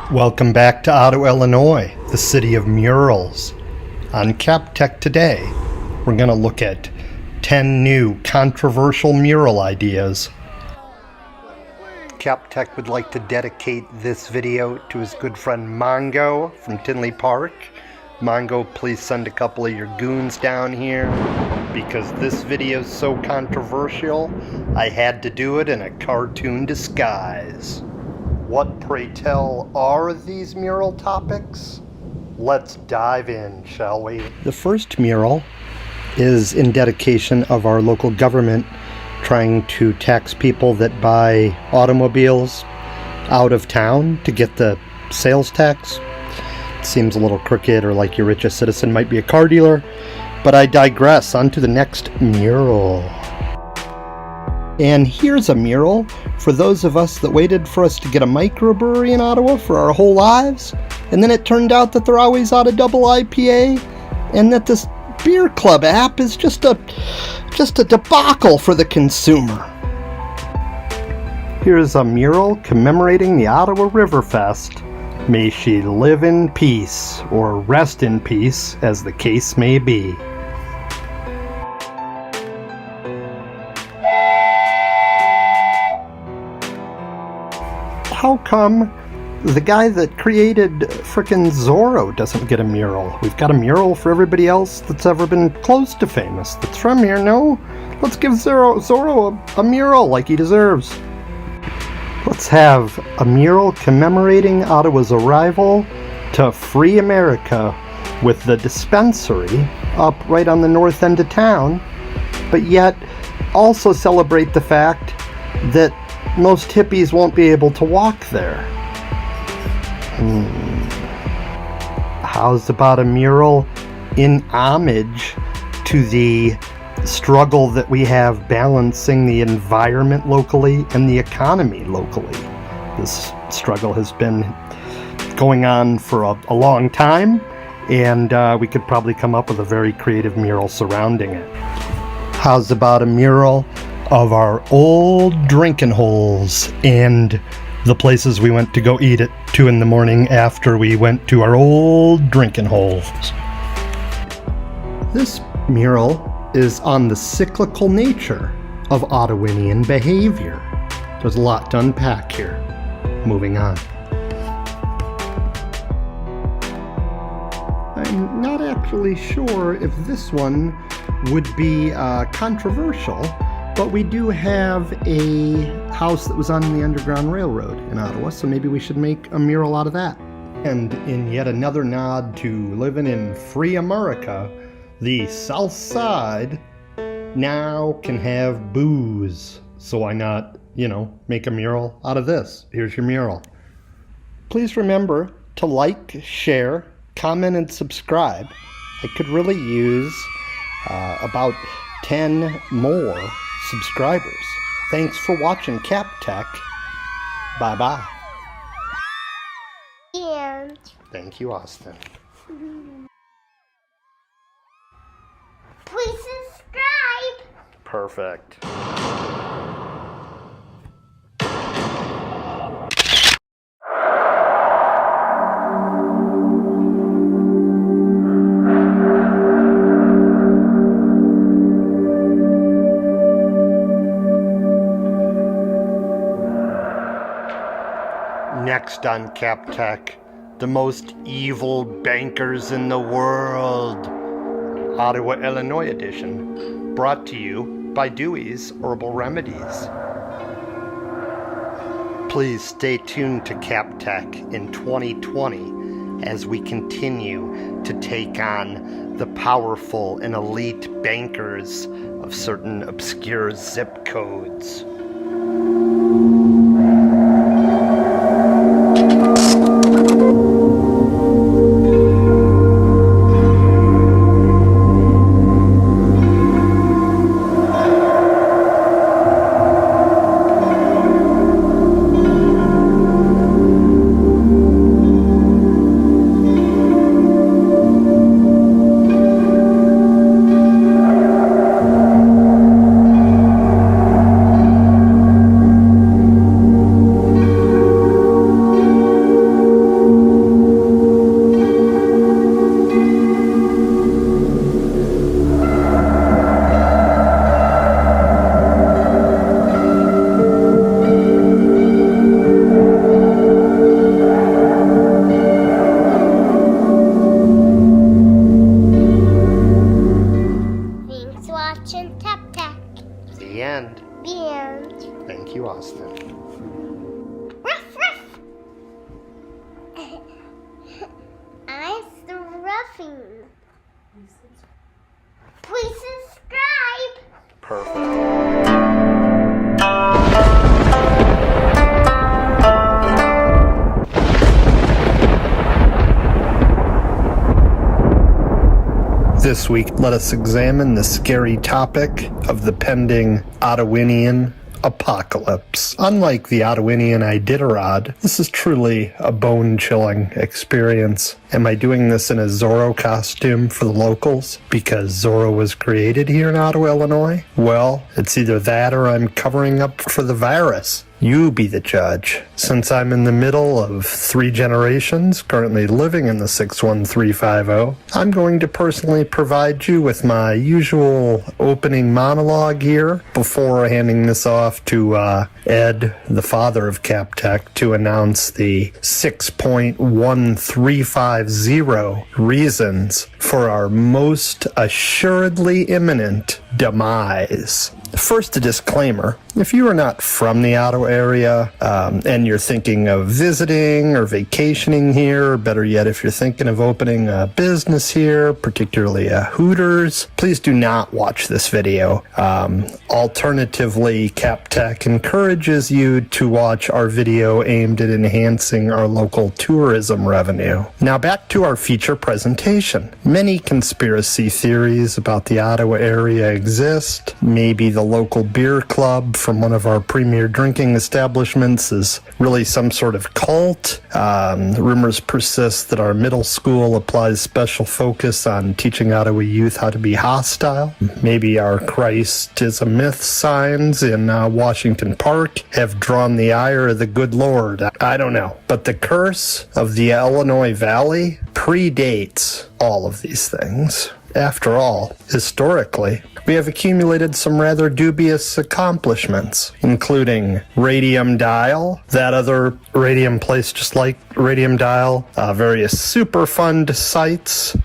Welcome back to Ottawa, Illinois, the city of murals. On Kapp Tech today, we're going to look at 10 new controversial mural ideas. Kapp Tech would like to dedicate this video to his good friend Mongo from Tinley Park. Mongo, please send a couple of your goons down here because this video is so controversial, I had to do it in a cartoon disguise. What, pray tell, are these mural topics? Let's dive in, shall we? The first mural is in dedication of our local government trying to tax people that buy automobiles out of town to get the sales tax. It seems a little crooked, or like your richest citizen might be a car dealer, but I digress. On to the next mural. And here's a mural for those of us that waited for us to get a microbrewery in Ottawa for our whole lives, and then it turned out that they're always out of double IPA, and that this beer club app is just a debacle for the consumer. Here's a mural commemorating the Ottawa Riverfest. May she live in peace, or rest in peace, as the case may be. How come the guy that created frickin' Zorro doesn't get a mural? We've got a mural for everybody else that's ever been close to famous that's from here, no? Let's give Zorro a mural like he deserves. Let's have a mural commemorating Ottawa's arrival to free America with the dispensary up right on the north end of town, but yet also celebrate the fact that most hippies won't be able to walk there. How's about a mural in homage to the struggle that we have balancing the environment locally and the economy locally? This struggle has been going on for a long time, and we could probably come up with a very creative mural surrounding it. How's about a mural of our old drinking holes and the places we went to go eat at 2 in the morning after we went to our old drinking holes? This mural is on the cyclical nature of Ottawinian behavior. There's a lot to unpack here. Moving on. I'm not actually sure if this one would be controversial, but we do have a house that was on the Underground Railroad in Ottawa, so maybe we should make a mural out of that. And in yet another nod to living in free America, the South Side now can have booze. So why not, make a mural out of this? Here's your mural. Please remember to like, share, comment, and subscribe. I could really use about 10 more subscribers. Thanks for watching Kapp Tech. Bye-bye.
And
thank you, Austin.
Please subscribe.
Perfect. Next on Kapp Tech, the most evil bankers in the world. Ottawa, Illinois edition, brought to you by Dewey's Herbal Remedies. Please stay tuned to Kapp Tech in 2020 as we continue to take on the powerful and elite bankers of certain obscure zip codes.
Please subscribe.
This week, let us examine the scary topic of the pending Ottawinian apocalypse. Unlike the Ottawinian Iditarod, this is truly a bone-chilling experience. Am I doing this in a Zorro costume for the locals because Zorro was created here in Ottawa, Illinois? Well, it's either that or I'm covering up for the virus. You be the judge. Since I'm in the middle of 3 generations currently living in the 61350, I'm going to personally provide you with my usual opening monologue here before handing this off to Ed, the father of Kapp Tech, to announce the 6.1350 reasons for our most assuredly imminent demise. First, a disclaimer. If you are not from the Ottawa area and you're thinking of visiting or vacationing here, or better yet, if you're thinking of opening a business here, particularly a Hooters, please do not watch this video. Alternatively, Kapp Tech encourages you to watch our video aimed at enhancing our local tourism revenue. Now back to our feature presentation. Many conspiracy theories about the Ottawa area exist. Maybe the local beer club from one of our premier drinking establishments is really some sort of cult. Rumors persist that our middle school applies special focus on teaching Ottawa youth how to be hostile. Maybe our Christ is a myth signs in Washington Park have drawn the ire of the good Lord. I don't know. But the curse of the Illinois Valley predates all of these things. After all, historically, we have accumulated some rather dubious accomplishments, including Radium Dial, that other radium place just like Radium Dial, various Superfund sites,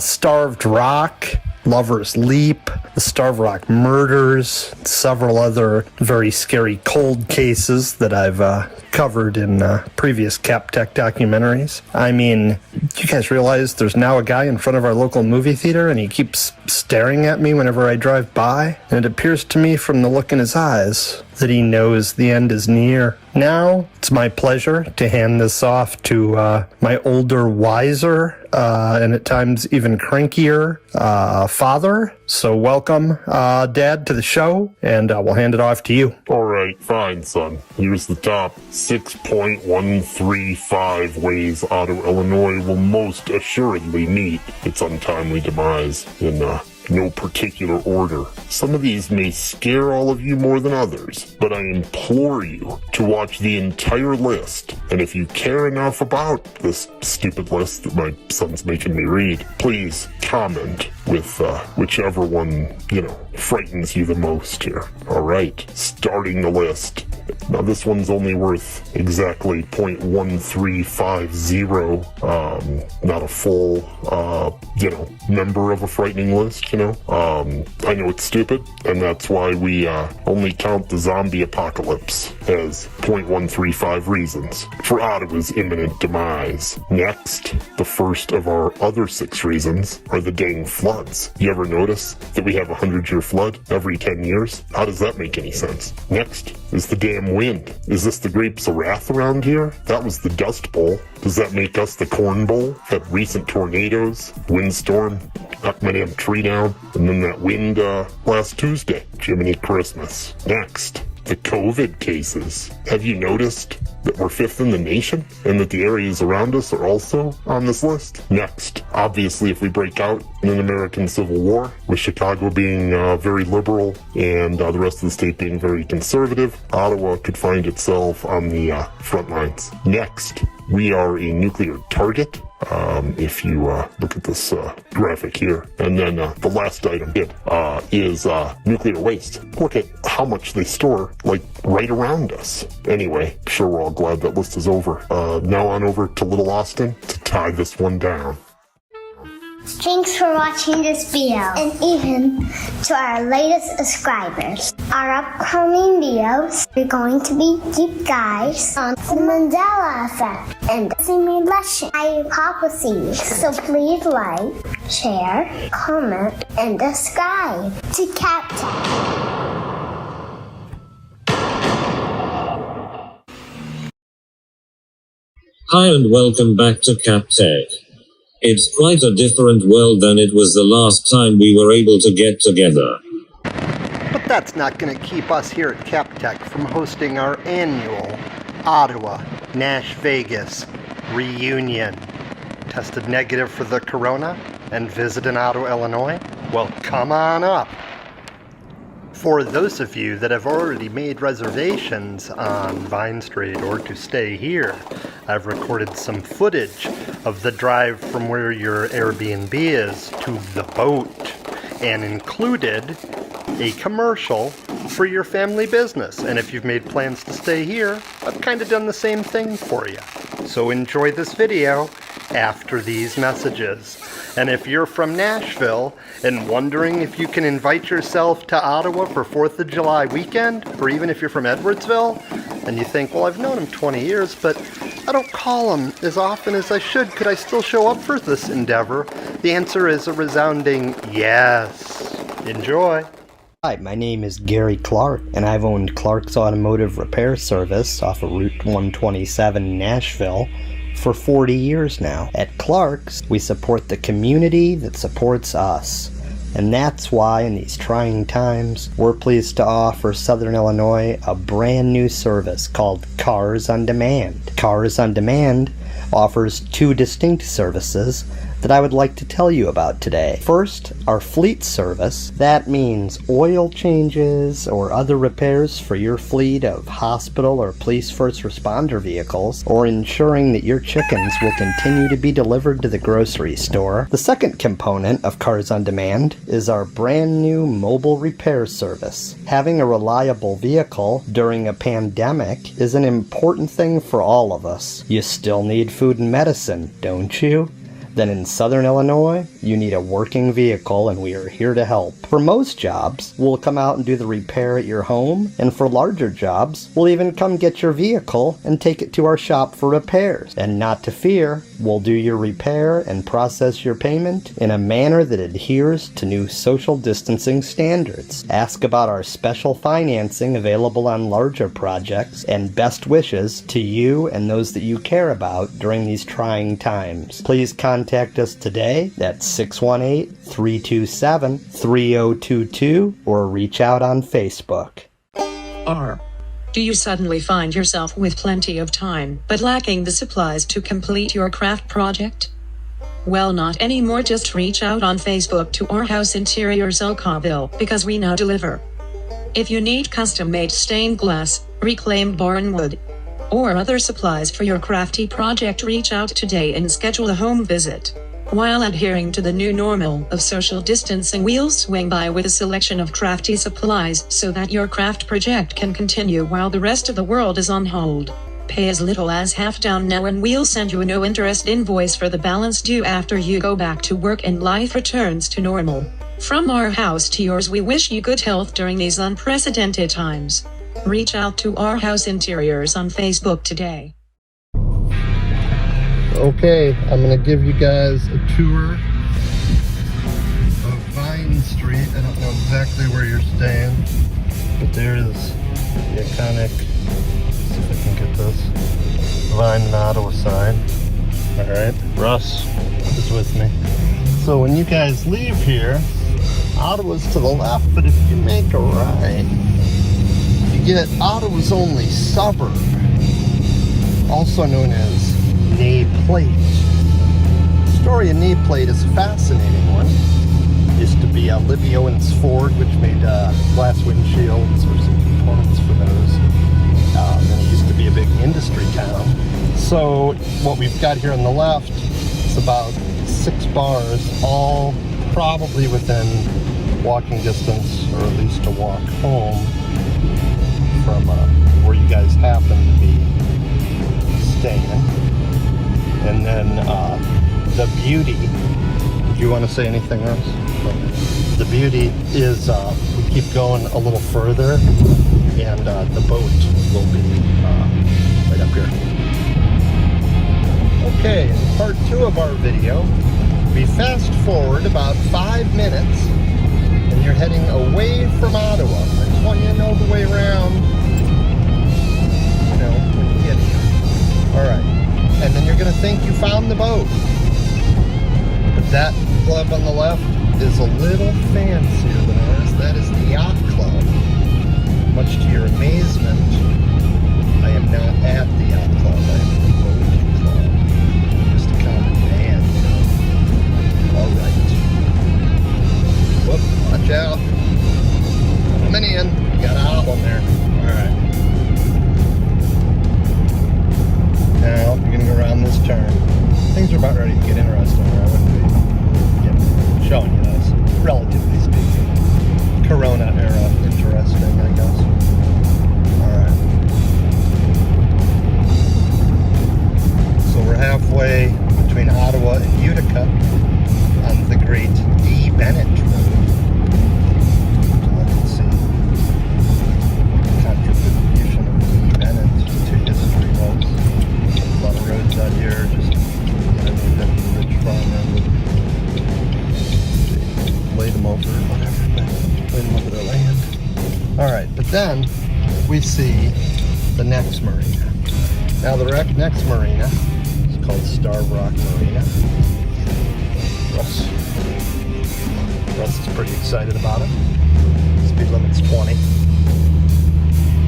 Starved Rock, Lover's Leap, the Starved Rock murders, several other very scary cold cases that I've covered in previous Kapp Tech documentaries. I mean, do you guys realize there's now a guy in front of our local movie theater and he keeps staring at me whenever I drive by? And it appears to me from the look in his eyes that he knows the end is near. Now, it's my pleasure to hand this off to my older, wiser, and at times even crankier father. So welcome, Dad, to the show, and we'll hand it off to you.
All right, fine, son. Here's the top 6.135 ways Ottawa, Illinois will most assuredly meet its untimely demise in no particular order. Some of these may scare all of you more than others, but I implore you to watch the entire list. And if you care enough about this stupid list that my son's making me read, please comment with whichever one, frightens you the most here. All right, starting the list Now this one's only worth exactly 0.1350, not a full, member of a frightening list, I know it's stupid, and that's why we only count the zombie apocalypse as 0.135 reasons for Ottawa's imminent demise. Next, the first of our other 6 reasons are the dang floods. You ever notice that we have a 100-year flood every 10 years? How does that make any sense? Next is the damn wind. Is this the grapes of wrath around here? That was the Dust Bowl. Does that make us the Corn Bowl? Had recent tornadoes, windstorm, knocked my damn tree down, and then that wind last Tuesday. Jiminy Christmas. Next, the COVID cases. Have you noticed that we're 5th in the nation and that the areas around us are also on this list? Next, obviously, if we break out in an American Civil War, with Chicago being very liberal and the rest of the state being very conservative, Ottawa could find itself on the front lines. Next, we are a nuclear target. If you look at this graphic here. And then the last item is nuclear waste. Look at how much they store, right around us. Anyway, sure we're all glad that list is over. Now on over to Little Austin to tie this one down.
Thanks for watching this video, and even to our latest subscribers. Our upcoming videos are going to be deep dives on the Mandela effect and simulation hypotheses. So please like, share, comment, and subscribe to Kapp Tech.
Hi and welcome back to Kapp Tech. It's quite a different world than it was the last time we were able to get together.
But that's not going to keep us here at Kapp Tech from hosting our annual Ottawa Nash Vegas reunion. Tested negative for the corona and visit in Ottawa, Illinois? Well, come on up. For those of you that have already made reservations on Vine Street or to stay here, I've recorded some footage of the drive from where your Airbnb is to the boat and included a commercial for your family business. And if you've made plans to stay here, I've kind of done the same thing for you. So enjoy this video after these messages. And if you're from Nashville and wondering if you can invite yourself to Ottawa for 4th of July weekend, or even if you're from Edwardsville, and you think, well, I've known him 20 years, but I don't call him as often as I should. Could I still show up for this endeavor? The answer is a resounding yes. Enjoy. Hi, my name is Gary Clark, and I've owned Clark's Automotive Repair Service off of Route 127 in Nashville for 40 years now. At Clark's, we support the community that supports us. And that's why in these trying times, we're pleased to offer Southern Illinois a brand new service called Cars on Demand. Cars on Demand offers 2 distinct services that I would like to tell you about today. First, our fleet service. That means oil changes or other repairs for your fleet of hospital or police first responder vehicles, or ensuring that your chickens will continue to be delivered to the grocery store. The second component of Cars on Demand is our brand new mobile repair service. Having a reliable vehicle during a pandemic is an important thing for all of us. You still need food and medicine, don't you? Then in Southern Illinois, you need a working vehicle, and we are here to help. For most jobs, we'll come out and do the repair at your home, and for larger jobs, we'll even come get your vehicle and take it to our shop for repairs. And not to fear, we'll do your repair and process your payment in a manner that adheres to new social distancing standards. Ask about our special financing available on larger projects, and best wishes to you and those that you care about during these trying times. Please contact us today at 618-327-3022 or reach out on Facebook.
Do you suddenly find yourself with plenty of time but lacking the supplies to complete your craft project? Well, not anymore. Just reach out on Facebook to our House Interiors Oakville, because we now deliver. If you need custom-made stained glass, reclaimed barn wood, or other supplies for your crafty project, reach out today and schedule a home visit.
While adhering to the new normal of social distancing, we'll swing by with a selection of crafty supplies so that your craft project can continue while the rest of the world is on hold. Pay as little as half down now and we'll send you a no interest invoice for the balance due after you go back to work and life returns to normal. From our house to yours, we wish you good health during these unprecedented times. Reach out to Our House Interiors on Facebook today.
Okay, I'm going to give you guys a tour of Vine Street. I don't know exactly where you're staying, but there is the iconic, let's see if I can get this, Vine and Ottawa sign. Alright, Russ is with me. So when you guys leave here, Ottawa's to the left, but if you make a right, you get Ottawa's only suburb, also known as Nay Plate. The story of Nay Plate is a fascinating one. It used to be Libby Owens Ford, which made glass windshields or some components for those. And it used to be a big industry town. So what we've got here on the left is about 6 bars, all probably within walking distance, or at least a walk home from where you guys happen to be staying. And then the beauty, do you want to say anything else? The beauty is we keep going a little further and the boat will be right up here. Okay, in part 2 of our video, we fast forward about 5 minutes and you're heading away from Ottawa. I just want you to know the way around, you know, when you get here. Alright. And then you're going to think you found the boat. But that club on the left is a little fancier than ours. That is the Yacht Club. Much to your amazement, I am not at the Yacht Club. I am at the Boat Club. Just a common man, you know. Alright. Whoop, watch out. Coming in. You got an outlet there. Alright. Now, you're going to go around this turn. Things are about ready to get interesting, or I wouldn't be showing you this, relatively speaking. Corona era interesting, I guess. Alright. So we're halfway between Ottawa and Utica on the great D. Bennett Road. So let's see the contribution of D. Bennett to history was. A lot of roads out here, just rich farmland would lay them over or whatever, lay them over their land. Alright, but then we see the next marina. Now the next marina is called Star Rock Marina. Russ is pretty excited about it. Speed limit's 20.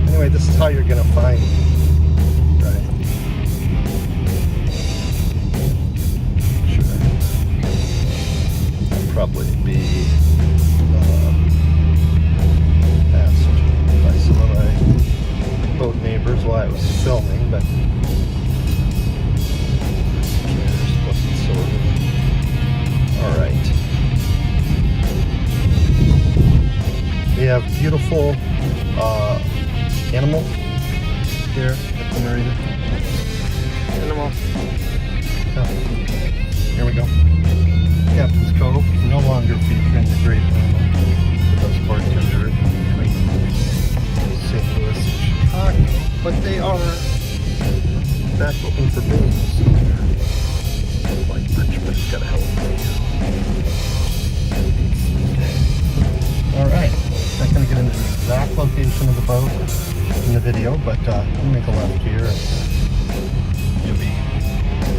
Anyway, this is how you're going to find it. Probably be asked by some of my boat neighbors while I was filming, but alright. We have beautiful animals here at the marina. Animal. Oh, here we go. Captain's Cove, no longer featuring the great the best bartender in St. Louis and Chicago, but they are back open for business. Don't like much, but it's got a hell of a Alright, not going to get into the exact location of the boat in the video, but we'll make a left here and you'll be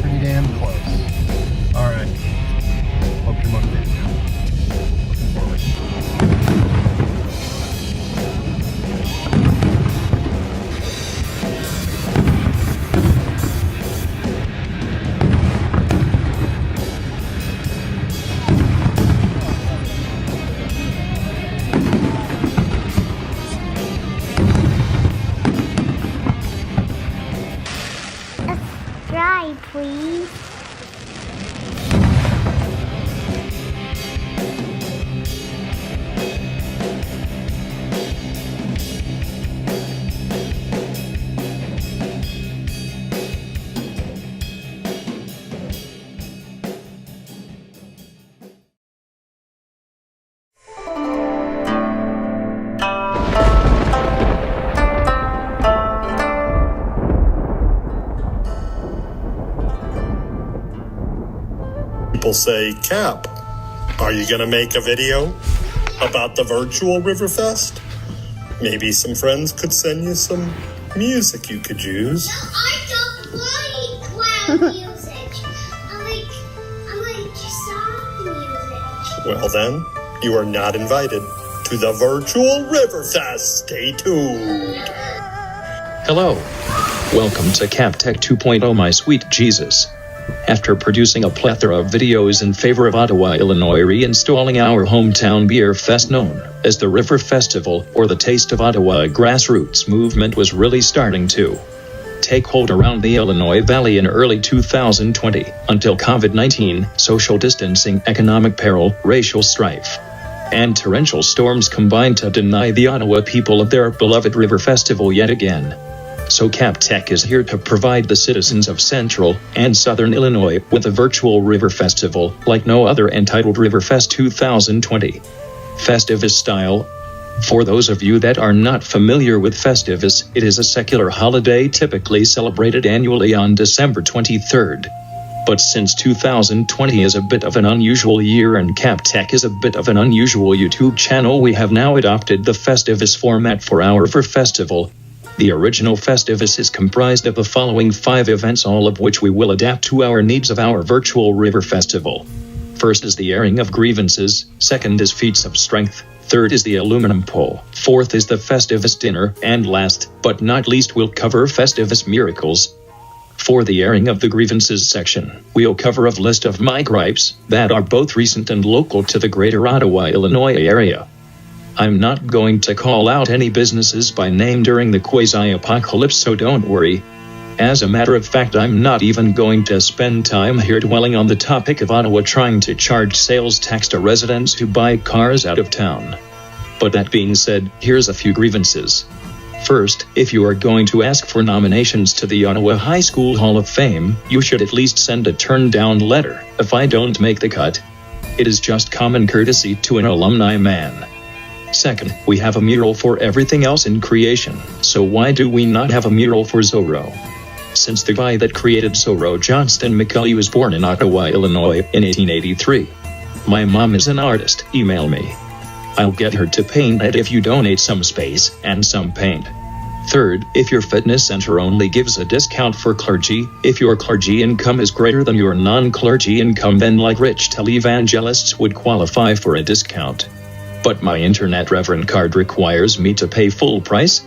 pretty damn close. Alright. Hope you're motivated. Looking forward.
people say, Cap, are you going to make a video about the virtual Riverfest? Maybe some friends could send you some music you could use.
I don't like cloud music. I like soft music.
Well then, you are not invited to the virtual Riverfest. Stay tuned.
Hello. Welcome to Kapp Tech 2.0, my sweet Jesus. After producing a plethora of videos in favor of Ottawa, Illinois reinstalling our hometown beer fest known as the River Festival or the Taste of Ottawa, a grassroots movement was really starting to take hold around the Illinois Valley in early 2020 until COVID-19, social distancing, economic peril, racial strife, and torrential storms combined to deny the Ottawa people of their beloved River Festival yet again. So Kapp Tech is here to provide the citizens of Central and Southern Illinois with a virtual river festival like no other, entitled Riverfest 2020. Festivus style. For those of you that are not familiar with Festivus, it is a secular holiday typically celebrated annually on December 23rd. But since 2020 is a bit of an unusual year and Kapp Tech is a bit of an unusual YouTube channel, we have now adopted the Festivus format for our River Festival. The original Festivus is comprised of the following 5 events, all of which we will adapt to our needs of our virtual River Festival. First is the airing of grievances, second is feats of strength, third is the aluminum pole, fourth is the Festivus dinner, and last, but not least, we'll cover Festivus miracles. For the airing of the grievances section, we'll cover a list of my gripes that are both recent and local to the greater Ottawa, Illinois area. I'm not going to call out any businesses by name during the quasi-apocalypse, so don't worry. As a matter of fact, I'm not even going to spend time here dwelling on the topic of Ottawa trying to charge sales tax to residents who buy cars out of town. But that being said, here's a few grievances. First, if you are going to ask for nominations to the Ottawa High School Hall of Fame, you should at least send a turn-down letter if I don't make the cut. It is just common courtesy to an alumni man. Second, we have a mural for everything else in creation, so why do we not have a mural for Zorro? Since the guy that created Zorro, Johnston McCulley, was born in Ottawa, Illinois, in 1883. My mom is an artist, email me. I'll get her to paint it if you donate some space and some paint. Third, if your fitness center only gives a discount for clergy, if your clergy income is greater than your non-clergy income, then like rich televangelists would qualify for a discount. But my internet reverend card requires me to pay full price?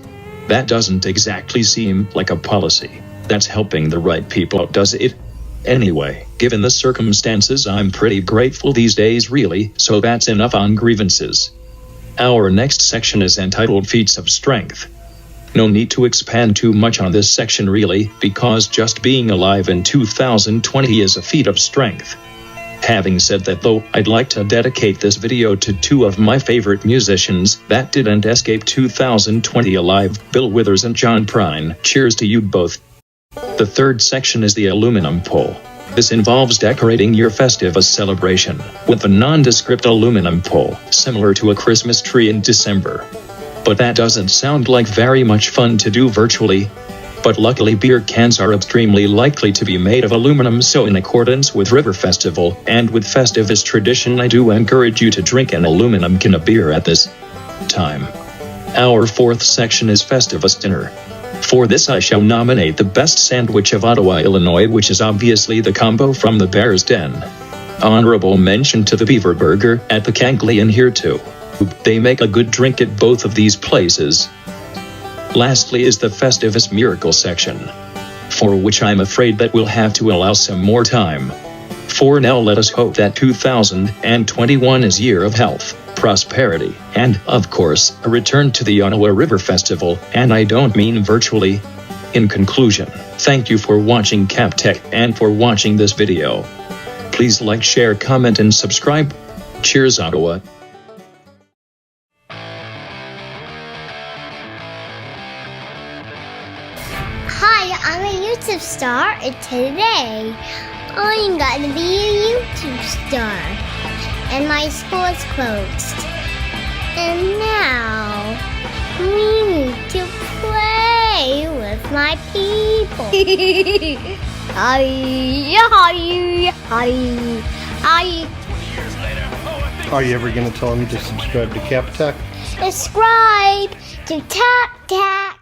That doesn't exactly seem like a policy that's helping the right people, does it? Anyway, given the circumstances, I'm pretty grateful these days, really, so that's enough on grievances. Our next section is entitled Feats of Strength. No need to expand too much on this section really, because just being alive in 2020 is a feat of strength. Having said that though, I'd like to dedicate this video to 2 of my favorite musicians that didn't escape 2020 alive, Bill Withers and John Prine. Cheers to you both. The third section is the aluminum pole. This involves decorating your Festivus celebration with a nondescript aluminum pole, similar to a Christmas tree in December. But that doesn't sound like very much fun to do virtually. But luckily beer cans are extremely likely to be made of aluminum, so in accordance with River Festival and with Festivus tradition, I do encourage you to drink an aluminum can of beer at this time. Our fourth section is Festivus dinner. For this I shall nominate the best sandwich of Ottawa, Illinois, which is obviously the combo from the Bear's Den. Honorable mention to the Beaver Burger at the Kanglian here too. They make a good drink at both of these places. Lastly is the Festivus miracle section, for which I'm afraid that we'll have to allow some more time. For now, let us hope that 2021 is year of health, prosperity, and, of course, a return to the Ottawa River Festival, and I don't mean virtually. In conclusion, thank you for watching Kapp Tech and for watching this video. Please like, share, comment, and subscribe. Cheers, Ottawa.
Hi, I'm a YouTube star, and today I'm gonna be a YouTube star. And my school is closed. And now we need to play with my people. Hi, hi, hi,
Are you ever going to tell them to subscribe to Kapp Tech?
Subscribe to Kapp Tech.